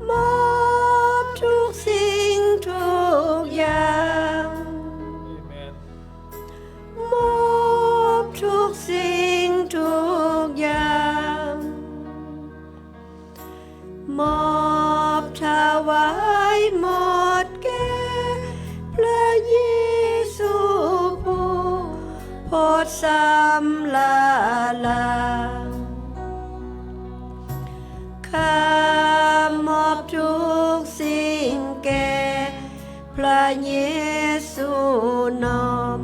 มอบทุกสิ่งทุกอย่างมอบทุกสิ่งทุกอย่างมอบถวายหมดแก่พระเยซูผู้โพธิ์สัมลาลาข้ามอบทุกสิ่งแก่พระเยซูน้อม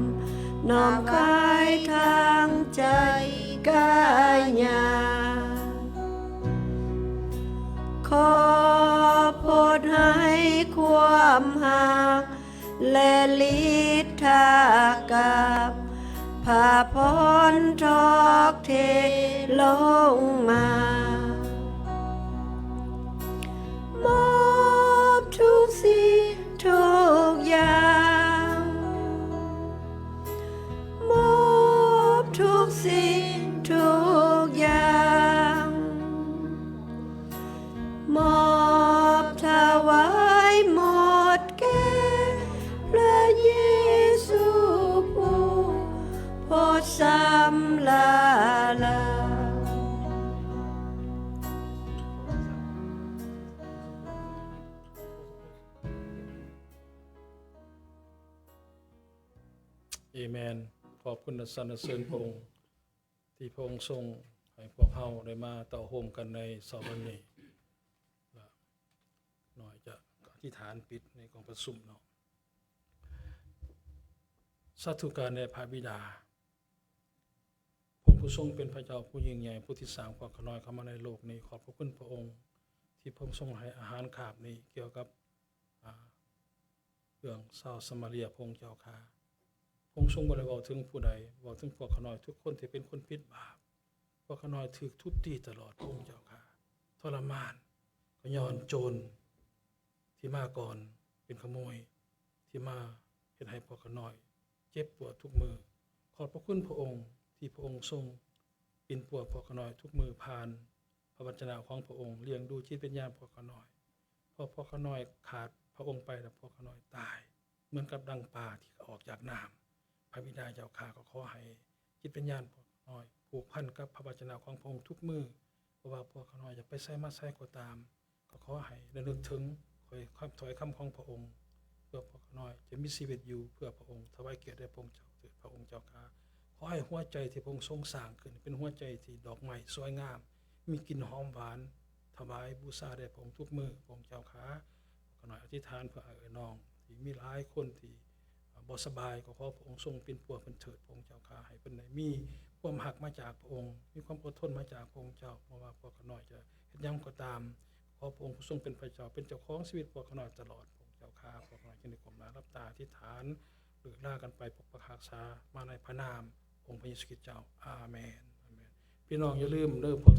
กายทางใจกายญาขอโปรดให้ความหักและฤทธากับพระพรทอกเทลงมามอบทุกสิ่งทุกอย่างมอบทุกสิ่งทุกอย่างมอบถวายหมดแก่พระเยซูผู้โพธิ์สัมลาลาเอเมนขอบคุณและสรรเสริญพระองค์ที่พระองค์ทรงให้พวกเฮาได้มาต่อโฮมกันในเช้าวันนี้และหน่อยจะอธิษฐานปิดในกองประชุมเนาะสาธุการแด่พระบิดาพระองค์ผู้ทรงเป็นพระเจ้าผู้ยิ่งใหญ่ผู้ที่สร้างความขน้อยเข้ามาในโลกนี้ขอบพระคุณพระองค์ที่พระองค์ทรงให้อาหารขาบนี้เกี่ยวกับเรื่องชาวสมาเรียพระองค์เจ้าข้าพระองค์ทรงบ่ได้เว้าถึงผู้ใดเว้าถึงพวกขน้อยทุกคนที่เป็นคนผิดบาปพวกขน้อยถูกทุบตีตลอดพระองค์เจ้าข้าทรมานก็ย้อนโจรที่มาก่อนเป็นขโมยที่มาเฮ็ดให้พวกขน้อยเจ็บปวดทุกมือขอบพระคุณพระองค์ที่พระองค์ทรงปิ่นปวดพวกขน้อยทุกมือผ่านพระวจนะของพระองค์เลี้ยงดูจิตวิญญาณพวกขน้อยพอพวกขน้อยขาดพระองค์ไปแล้วพวกขน้อยตายเหมือนกับดังปลาที่ออกจากน้ำพระบิดาเจ้าข้าก็ขอให้จิตวิญญาณพวกขน้อยผูกพันกับพระวจนะของพระองค์ทุกมือเพราะว่าพวกขน้อยจะไปใส่มาใส่ก็ตามก็ขอให้ระลึกถึงถอยคำของพระองค์เพื่อพวกขน้อยจะมีชีวิตอยู่เพื่อพระองค์ถวายเกียรติแด่พระองค์เจ้าเถิดพระองค์เจ้าข้าขอให้หัวใจที่พระองค์ทรงสร้างขึ้นเป็นหัวใจที่ดอกไม้สวยงามมีกลิ่นหอมหวานถวายบูชาแด่พระองค์ทุกมือพระองค์เจ้าข้าขอหน่อยอธิษฐานเพื่อน้องที่มีหลายคนที่บ่สบายก็ขอพระองค์ทรงเป็นปัวเป็นเถิดพระองค์เจ้าข้าให้เพิ่นได้มีความหักมาจากพระองค์มีความอดทนมาจากพระองค์เจ้าเพราะว่าพวกเขาน้อยจะเฮ็ดหยังก็ตามขอพระองค์ทรงเป็นพระเจ้าเป็นเจ้าของชีวิตพวกเขาน้อยตลอดพระองค์เจ้าข้าพวกเขาน้อยจึงได้ก้มหน้ารับตาอธิษฐานหรือลากันไปปกปักรักษามาในพระนามองค์พระเยซูคริสต์เจ้าอาเมนพี่น้องอย่าลืมเด้อพวก